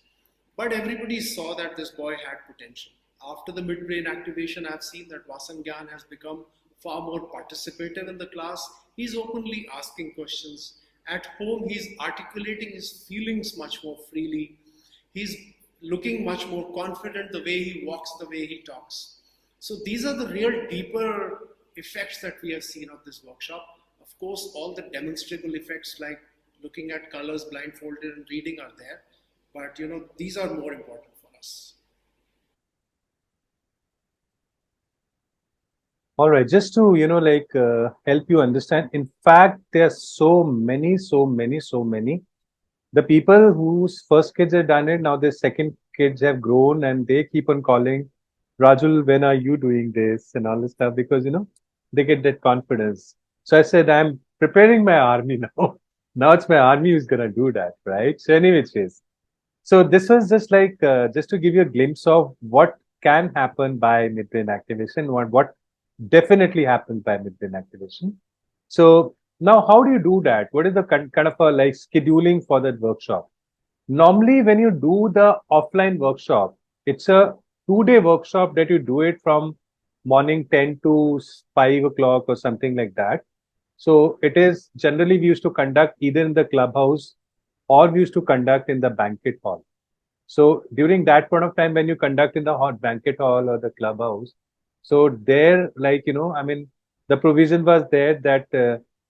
But everybody saw that this boy had potential. After the midbrain activation, I've seen that Vasangyan has become far more participative in the class. He's openly asking questions. At home, he's articulating his feelings much more freely. He's looking much more confident the way he walks, the way he talks. So these are the real deeper effects that we have seen of this workshop. Of course, all the demonstrable effects like looking at colors blindfolded and reading are there. But these are more important for us. All right, just to help you understand. In fact, there are so many. The people whose first kids have done it, now their second kids have grown and they keep on calling, Rajul, when are you doing this and all this stuff, because they get that confidence. So I said, I'm preparing my army now. Now it's my army who's gonna do that, right? So anyways, so this was just just to give you a glimpse of what can happen by midbrain activation, what definitely happens by midbrain activation. So now, how do you do that? What is the kind of a scheduling for that workshop? Normally, when you do the offline workshop, it's a 2-day workshop that you do it from morning 10 to 5 o'clock or something like that. So it is generally we used to conduct either in the clubhouse or we used to conduct in the banquet hall. So during that point of time, when you conduct in the hot banquet hall or the clubhouse, so there, the provision was there that,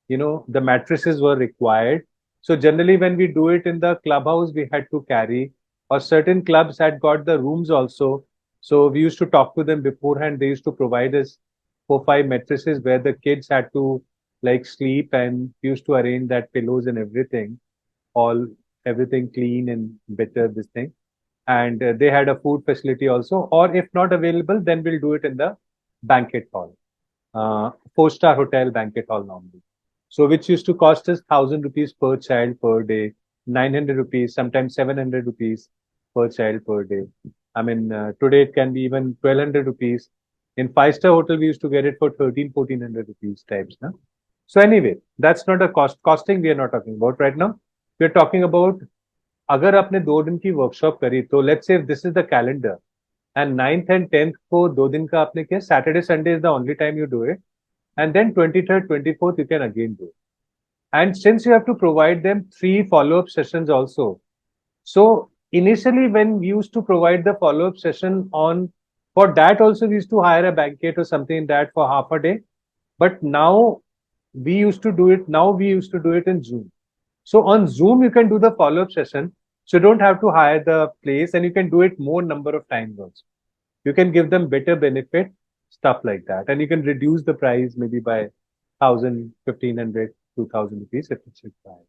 the mattresses were required. So generally, when we do it in the clubhouse, we had to carry, or certain clubs had got the rooms also. So we used to talk to them beforehand. They used to provide us 4-5 mattresses where the kids had to sleep, and we used to arrange that pillows and everything, everything clean and better, this thing. And they had a food facility also, or if not available, then we'll do it in the banquet hall, 4-star hotel banquet hall normally. So which used to cost us 1,000 rupees per child per day, 900 rupees, sometimes 700 rupees per child per day. Today it can be even 1,200 rupees. In 5-star hotel, we used to get it for 1,400 rupees types. No? So anyway, that's not a costing we are not talking about right now. We're talking about अगर आपने 2 दिन की workshop करी तो let's say this is the calendar and 9th and 10th को 2 दिन का आपने किया Saturday Sunday is the only time you do it and then 23rd 24th you can again do it. And since you have to provide them 3 follow-up sessions also, so initially when we used to provide the follow-up session for that also we used to hire a banquet or something that for half a day, but now we used to do it in Zoom. So on Zoom, you can do the follow-up session. So you don't have to hire the place, and you can do it more number of times also. You can give them better benefit, stuff like that. And you can reduce the price maybe by 1,000, 1,500, 2,000 rupees if it's required,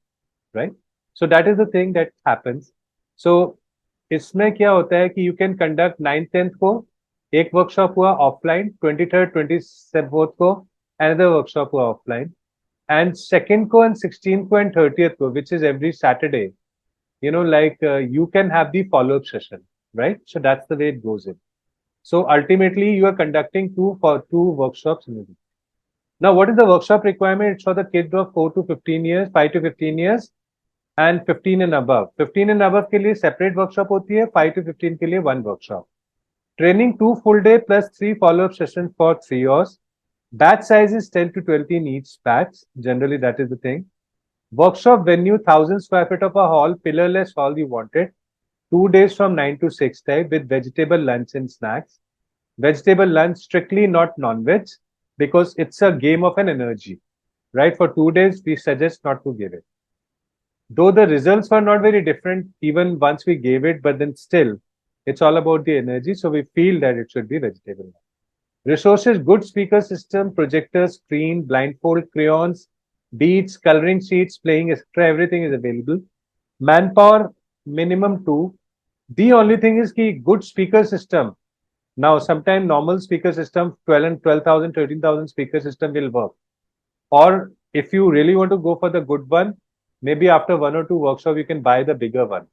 right? So that is the thing that happens. So इसमें क्या होता है कि you can conduct 9th, 10th को एक workshop हुआ offline, 23rd, 24th को another workshop हुआ offline. And 2nd ko and 16th ko and 30th ko, which is every Saturday, you can have the follow-up session, right? So that's the way it goes in. So ultimately, you are conducting two workshops in a week. Now, what is the workshop requirement? It's for the kids of 4 to 15 years, 5 to 15 years, and 15 and above. 15 and above के लिए separate workshop होती है, 5 to 15 के लिए one workshop. Training 2 full day plus 3 follow-up sessions for 3 hours. Batch size is 10 to 20 in each batch. Generally, that is the thing. Workshop venue, 1000 square feet of a hall, pillarless hall you wanted. 2 days from 9 to 6 type with vegetable lunch and snacks. Vegetable lunch strictly not non-veg because it's a game of an energy, right? For 2 days, we suggest not to give it. Though the results were not very different even once we gave it, but then still, it's all about the energy. So we feel that it should be vegetable lunch. Resources, good speaker system, projector, screen, blindfold, crayons, beads, coloring sheets, playing extra, everything is available. Manpower, minimum 2. The only thing is ki good speaker system. Now, sometimes normal speaker system, 12,000, 13,000 speaker system will work. Or if you really want to go for the good one, maybe after 1 or 2 workshops, you can buy the bigger one.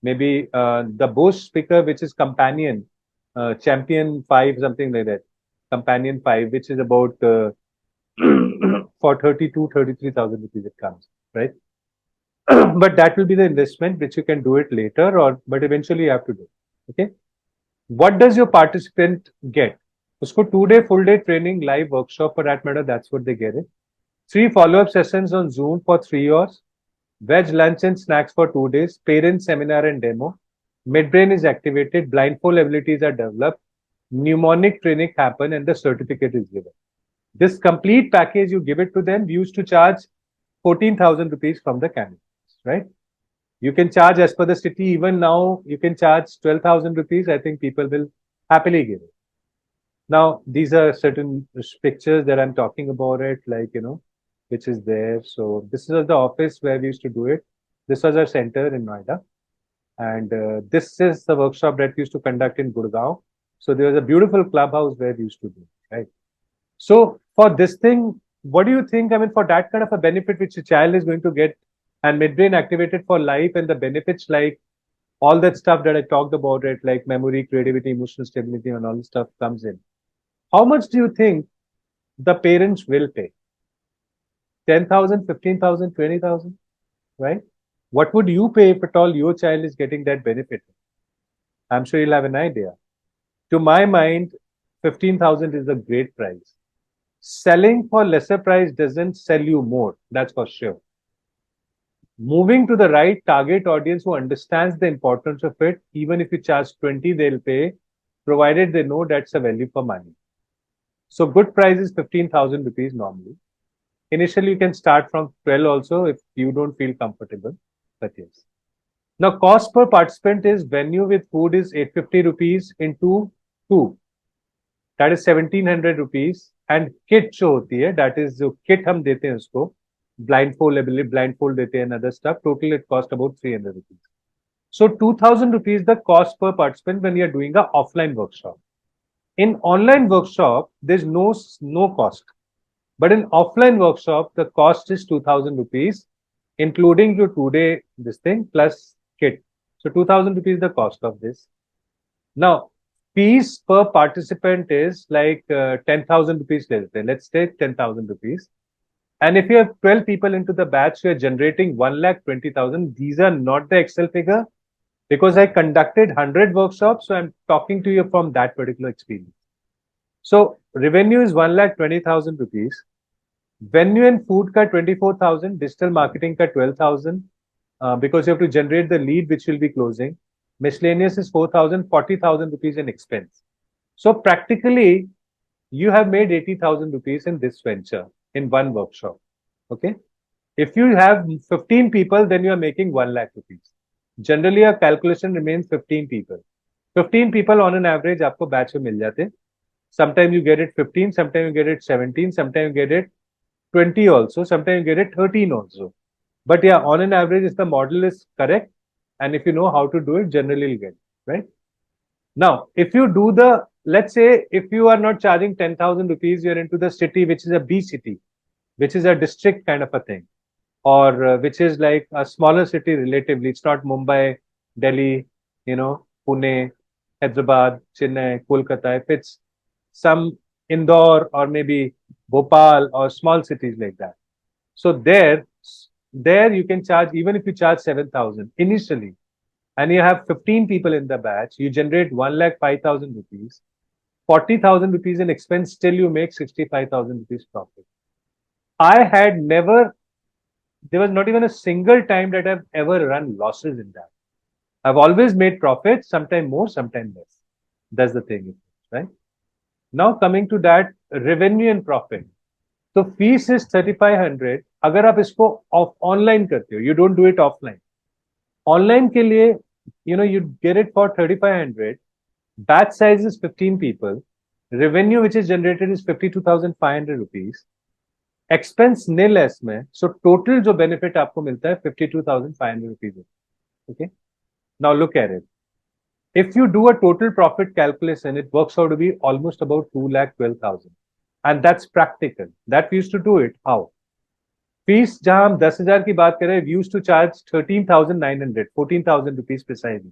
Maybe the Bose speaker, which is Companion, Champion 5, something like that. Companion 5, which is about for 33,000 rupees it comes, right? But that will be the investment which you can do it later, or but eventually you have to do it. Okay. What does your participant get? Usko 2 day full day training live workshop for that matter, that's what they get it. 3 follow-up sessions on Zoom for 3 hours. Veg lunch and snacks for 2 days. Parent seminar and demo. Midbrain is activated. Blindfold abilities are developed. Mnemonic training happen and the certificate is given. This complete package, you give it to them. We used to charge 14,000 rupees from the candidates, right? You can charge as per the city. Even now, you can charge 12,000 rupees. I think people will happily give it. Now, these are certain pictures that I'm talking about it, like, which is there. So this is the office where we used to do it. This was our center in Noida. And this is the workshop that we used to conduct in Gurgaon. So there was a beautiful clubhouse where we used to do it, right? So for this thing, what do you think? I mean, for that kind of a benefit which a child is going to get and midbrain activated for life and the benefits like all that stuff that I talked about it, like memory, creativity, emotional stability and all this stuff comes in. How much do you think the parents will pay? 10,000, 15,000, 20,000, right? What would you pay if at all your child is getting that benefit? I'm sure you'll have an idea. To my mind, 15,000 is a great price. Selling for lesser price doesn't sell you more, that's for sure. Moving to the right target audience who understands the importance of it, even if you charge 20, they'll pay, provided they know that's a value for money. So good price is 15,000 rupees normally. Initially, you can start from 12 also if you don't feel comfortable, but yes. Now, cost per participant is venue with food is 850 rupees into 2. That is 1700 rupees. And kit जो होती है, that is जो kit हम देते हैं उसको, blindfold देते हैं and other stuff. Total it cost about 300 rupees. So 2,000 rupees the cost per participant when you are doing a offline workshop. In online workshop, there's no cost. But in offline workshop, the cost is 2,000 rupees, including your 2 day this thing plus kit. So 2,000 rupees the cost of this. Now, fees per participant is like 10,000 rupees. Let's take 10,000 rupees. And if you have 12 people into the batch, you are generating 1,20,000. These are not the Excel figure because I conducted 100 workshops. So I'm talking to you from that particular experience. So revenue is 1,20,000 rupees. Venue and food ka 24,000, digital marketing ka 12,000 because you have to generate the lead which will be closing. Miscellaneous is 4,000, 40,000 rupees in expense. So practically, you have made 80,000 rupees in this venture in one workshop. Okay. If you have 15 people, then you are making 1 lakh rupees. Generally, a calculation remains 15 people. 15 people on an average, आपको batch में मिल जाते. Sometimes you get it 15, sometimes you get it 17, sometimes you get it 20 also, sometimes you get it 13 also. But yeah, on an average, if the model is correct, and if you know how to do it, generally you'll get it, right? Now, if you do let's say, if you are not charging 10,000 rupees, you're into the city, which is a B city, which is a district kind of a thing, or which is like a smaller city relatively. It's not Mumbai, Delhi, Pune, Hyderabad, Chennai, Kolkata. If it's some Indore or maybe Bhopal or small cities like that. So there you can charge, even if you charge 7,000 initially, and you have 15 people in the batch, you generate 1,05,000 rupees, 40,000 rupees in expense, still you make 65,000 rupees profit. I had never, there was not even a single time that I've ever run losses in that. I've always made profits, sometimes more, sometimes less. That's the thing, right? Now coming to that revenue and profit. So fees is 3,500. अगर आप इसको online करते हो, you don't do it offline. Online के लिए, you get it for 3,500. Batch size is 15 people. Revenue which is generated is 52,500 rupees. Expense nil है इसमें. So total जो benefit आपको मिलता है 52,500 rupees. Okay. Now look at it. If you do a total profit calculation, it works out to be almost about 2,12,000. And that's practical. That we used to do it. How? Fees जहां हम 10,000 की बात करें, we used to charge 13,900, 14,000 rupees precisely.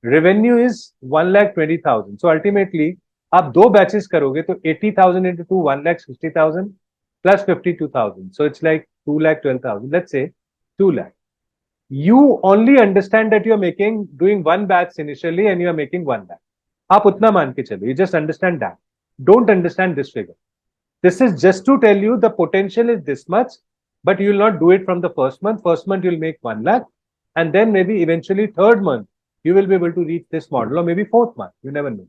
Revenue is 1,20,000. So ultimately, आप दो batches करोगे तो 80,000 into 2, 1,60,000 plus 52,000. So it's like 2,12,000. Let's say 2 lakh. You only understand that you are doing one batch initially and you are making 1 lakh. आप उतना मान के चलो. You just understand that. Don't understand this figure. This is just to tell you the potential is this much, but you will not do it from the first month. First month you will make 1 lakh, and then maybe eventually third month you will be able to reach this model, or maybe fourth month. You never know,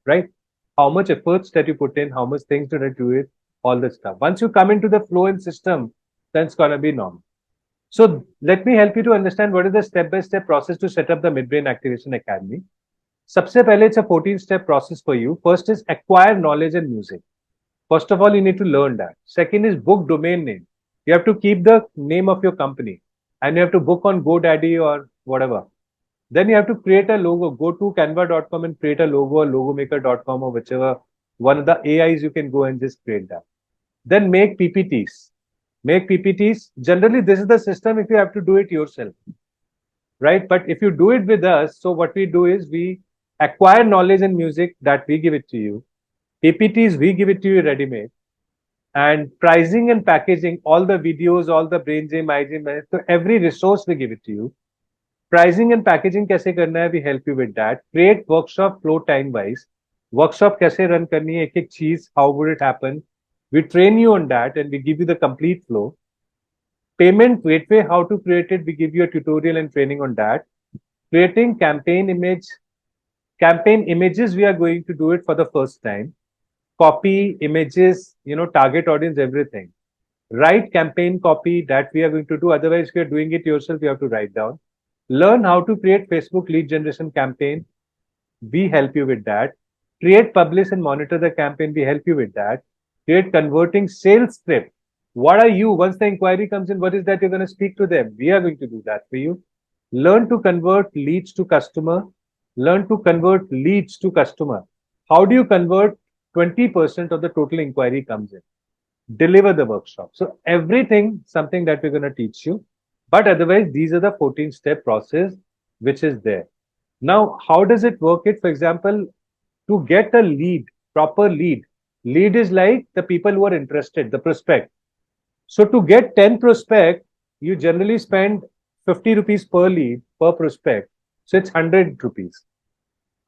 right? How much efforts that you put in, how much things that you do it, all that stuff. Once you come into the flow and system, then it's gonna be normal. So let me help you to understand what is the step-by-step process to set up the Midbrain Activation Academy. सबसे पहले it's a 14-step process for you. First is acquire knowledge and music. First of all, you need to learn that. Second is book domain name. You have to keep the name of your company and you have to book on GoDaddy or whatever. Then you have to create a logo. Go to canva.com and create a logo, or logomaker.com, or whichever one of the AIs you can go and just create that. Then make PPTs. Make PPTs. Generally, this is the system if you have to do it yourself, right? But if you do it with us, so what we do is we acquire knowledge and music that we give it to you. PPTs, we give it to you ready-made. And pricing and packaging, all the videos, all the brain gym, iGym, so every resource we give it to you. Pricing and packaging कैसे करना है, we help you with that. Create workshop flow time-wise. Workshop कैसे run करनी है, एक-एक चीज, how would it happen? We train you on that and we give you the complete flow. Payment gateway, how to create it, we give you a tutorial and training on that. Creating campaign images, we are going to do it for the first time. Copy, images, target audience, everything. Write campaign copy, that we are going to do. Otherwise, if you're doing it yourself, you have to write down. Learn how to create Facebook lead generation campaign. We help you with that. Create, publish, and monitor the campaign. We help you with that. Create converting sales script. What are you? Once the inquiry comes in, what is that you're going to speak to them? We are going to do that for you. Learn to convert leads to customer. Learn to convert leads to customer. How do you convert 20% of the total inquiry comes in? Deliver the workshop. So everything, something that we're going to teach you. But otherwise, these are the 14-step process which is there. Now, how does it work? For example, to get a lead, proper lead is like the people who are interested, the prospect. So to get 10 prospect, you generally spend 50 rupees per lead, per prospect. So it's 100 rupees.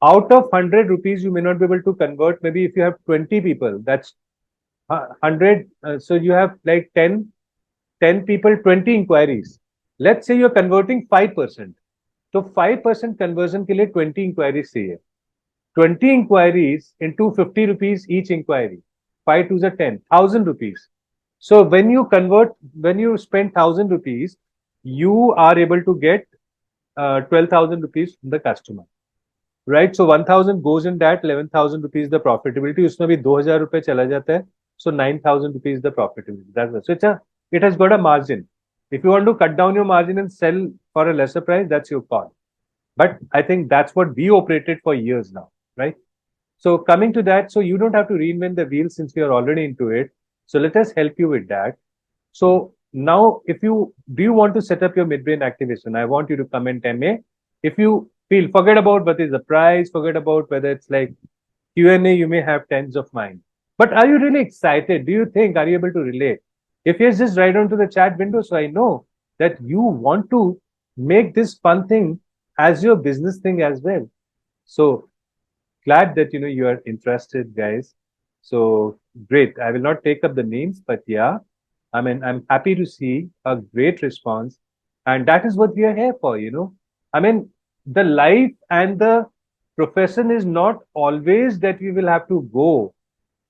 Out of 100 rupees, you may not be able to convert. Maybe if you have 20 people, that's 100. So you have like 10 people, 20 inquiries. Let's say you're converting 5%. So 5% conversion ke liye 20 inquiries चाहिए. 20 inquiries into 50 rupees each inquiry. 5 to the 10, 1,000 rupees. So when you spend 1,000 rupees, you are able to get 12,000 rupees from the customer. Right? So 1,000 goes in that, 11,000 rupees the profitability. उसमें भी 2,000 रुपए चला जाता है. So 9,000 rupees the profitability. That's it. So it has got a margin. If you want to cut down your margin and sell for a lesser price, that's your call. But I think that's what we operated for years now, right? So coming to that, so you don't have to reinvent the wheel since we are already into it. So let us help you with that. So now, do you want to set up your midbrain activation? I want you to comment MA. If you feel, forget about what is the price, forget about whether it's like Q&A, you may have tens of mine. But are you really excited? Do you think, are you able to relate? If yes, just write down to the chat window so I know that you want to make this fun thing as your business thing as well. So glad that you are interested, guys. So great. I will not take up the names, but yeah, I mean, I'm happy to see a great response, and that is what we are here for. I mean, the life and the profession is not always that we will have to go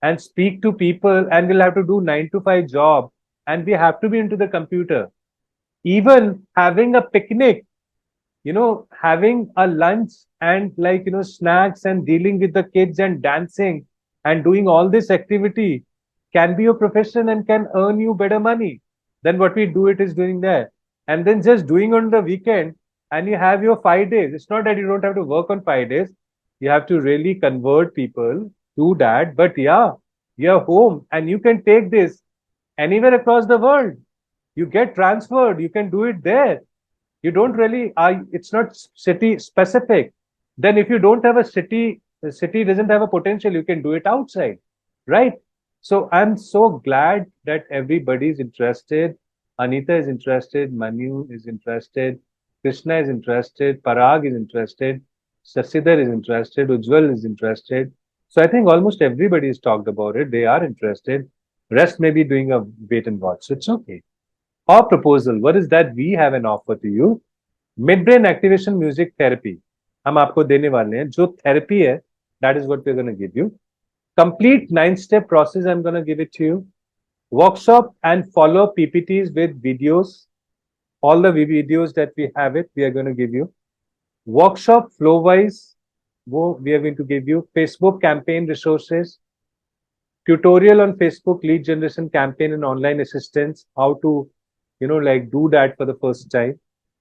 and speak to people and we'll have to do 9 to 5 job and we have to be into the computer. Even having a picnic, having a lunch and snacks and dealing with the kids and dancing and doing all this activity can be your profession and can earn you better money than what we do it is doing there. And then just doing on the weekend and you have your 5 days. It's not that you don't have to work on 5 days. You have to really convert people to that. But yeah, you're home and you can take this anywhere across the world. You get transferred, you can do it there. You don't really, it's not city specific. Then if you don't have the city doesn't have a potential, you can do it outside, right? So I'm so glad that everybody is interested. Anita is interested, Manu is interested, Krishna is interested, Parag is interested, Sasidhar is interested, Ujjwal is interested. So I think almost everybody has talked about it. They are interested. Rest may be doing a wait and watch. So it's okay. Our proposal, what is that we have an offer to you? Mid brain activation music therapy. हम आपको देने वाले हैं जो therapy है. That is what we're going to give you. Complete 9-step process. I'm going to give it to you. Workshop and follow PPTs with videos. All the videos that we have it, we are going to give you. Workshop flow wise, we are going to give you. Facebook campaign resources. Tutorial on Facebook lead generation campaign and online assistance. How to do that for the first time.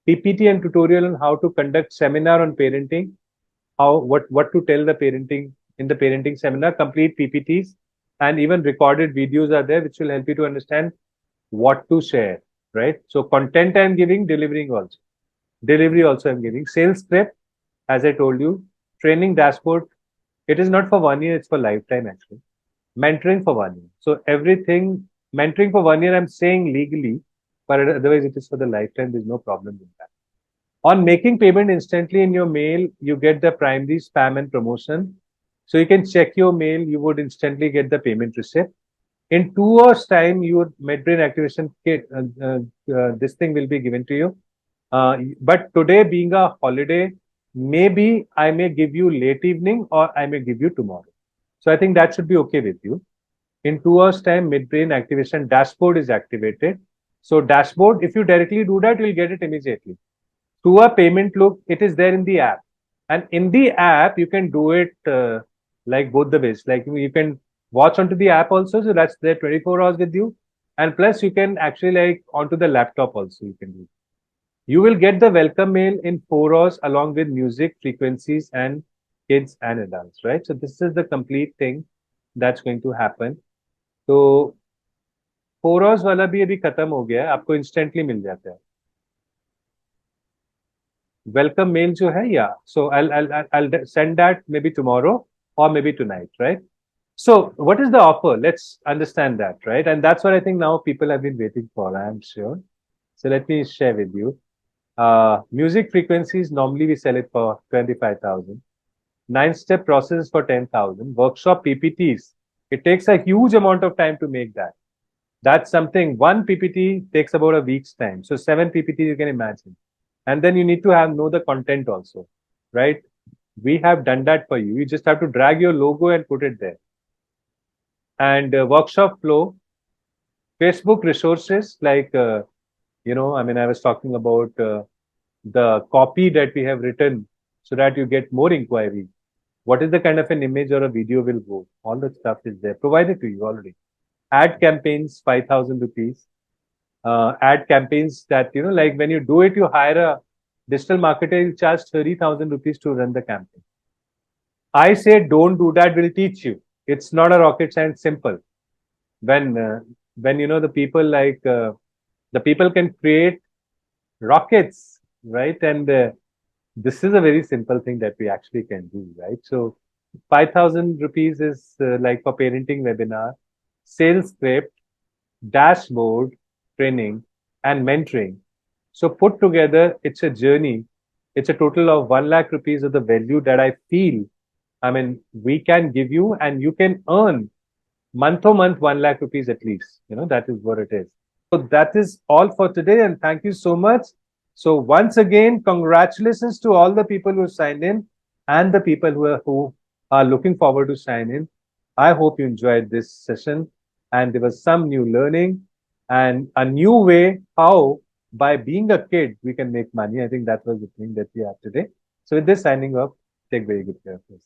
PPT and tutorial on how to conduct seminar on parenting, what to tell the parenting in the parenting seminar, complete PPTs and even recorded videos are there which will help you to understand what to share, right? So content I'm giving, delivery also I'm giving. Sales script, as I told you, training dashboard. It is not for 1 year, it's for lifetime actually. Mentoring for 1 year. So everything, mentoring for 1 year, I'm saying legally, but otherwise it is for the lifetime. There's no problem with that. On making payment instantly in your mail, you get the primary spam and promotion. So you can check your mail, you would instantly get the payment receipt. In 2 hours time, your mid-brain activation kit, this thing will be given to you. But today being a holiday, maybe I may give you late evening or I may give you tomorrow. So I think that should be okay with you. In 2 hours time, mid-brain activation dashboard is activated. So dashboard, if you directly do that, you'll get it immediately. To a payment look, it is there in the app. And in the app, you can do it like both the ways. Like you can watch onto the app also. So that's there 24 hours with you. And plus you can actually like onto the laptop also you can do. You will get the welcome mail in 4 hours along with music, frequencies and kids and adults, right? So this is the complete thing that's going to happen. So 4 hours वाला भी अभी खत्म हो गया है, आपको instantly मिल जाता है. Welcome mail जो है, yeah. So I'll send that maybe tomorrow or maybe tonight, right? So what is the offer? Let's understand that, right? And that's what I think now people have been waiting for, I'm sure. So let me share with you. Music frequencies, normally we sell it for 25,000. 9-step process for 10,000. Workshop PPTs. It takes a huge amount of time to make that. That's something, one PPT takes about a week's time. So 7 PPTs you can imagine. And then you need to know the content also, right? We have done that for you. You just have to drag your logo and put it there. And workshop flow, Facebook resources like, I was talking about the copy that we have written so that you get more inquiry. What is the kind of an image or a video will go? All that stuff is there, provided to you already. Ad campaigns, 5,000 rupees. Ad campaigns that, like when you do it, you hire a digital marketer, you charge 30,000 rupees to run the campaign. I say don't do that, we'll teach you. It's not a rocket science, simple. When the people the people can create rockets, right? And this is a very simple thing that we actually can do, right? So 5,000 rupees is like for parenting webinar, sales script, dashboard, training and mentoring. So put together, it's a journey It's a total of 1 lakh rupees of the value that I feel, I mean, we can give you, and you can earn month to month 1 lakh rupees at least. That is what it is. So that is all for today, and thank you so much. So once again, congratulations to all the people who signed in and the people who are looking forward to sign in. I hope you enjoyed this session and there was some new learning and a new way how by being a kid we can make money. I think that was the thing that we have today. So with this signing off, take very good care of yourself.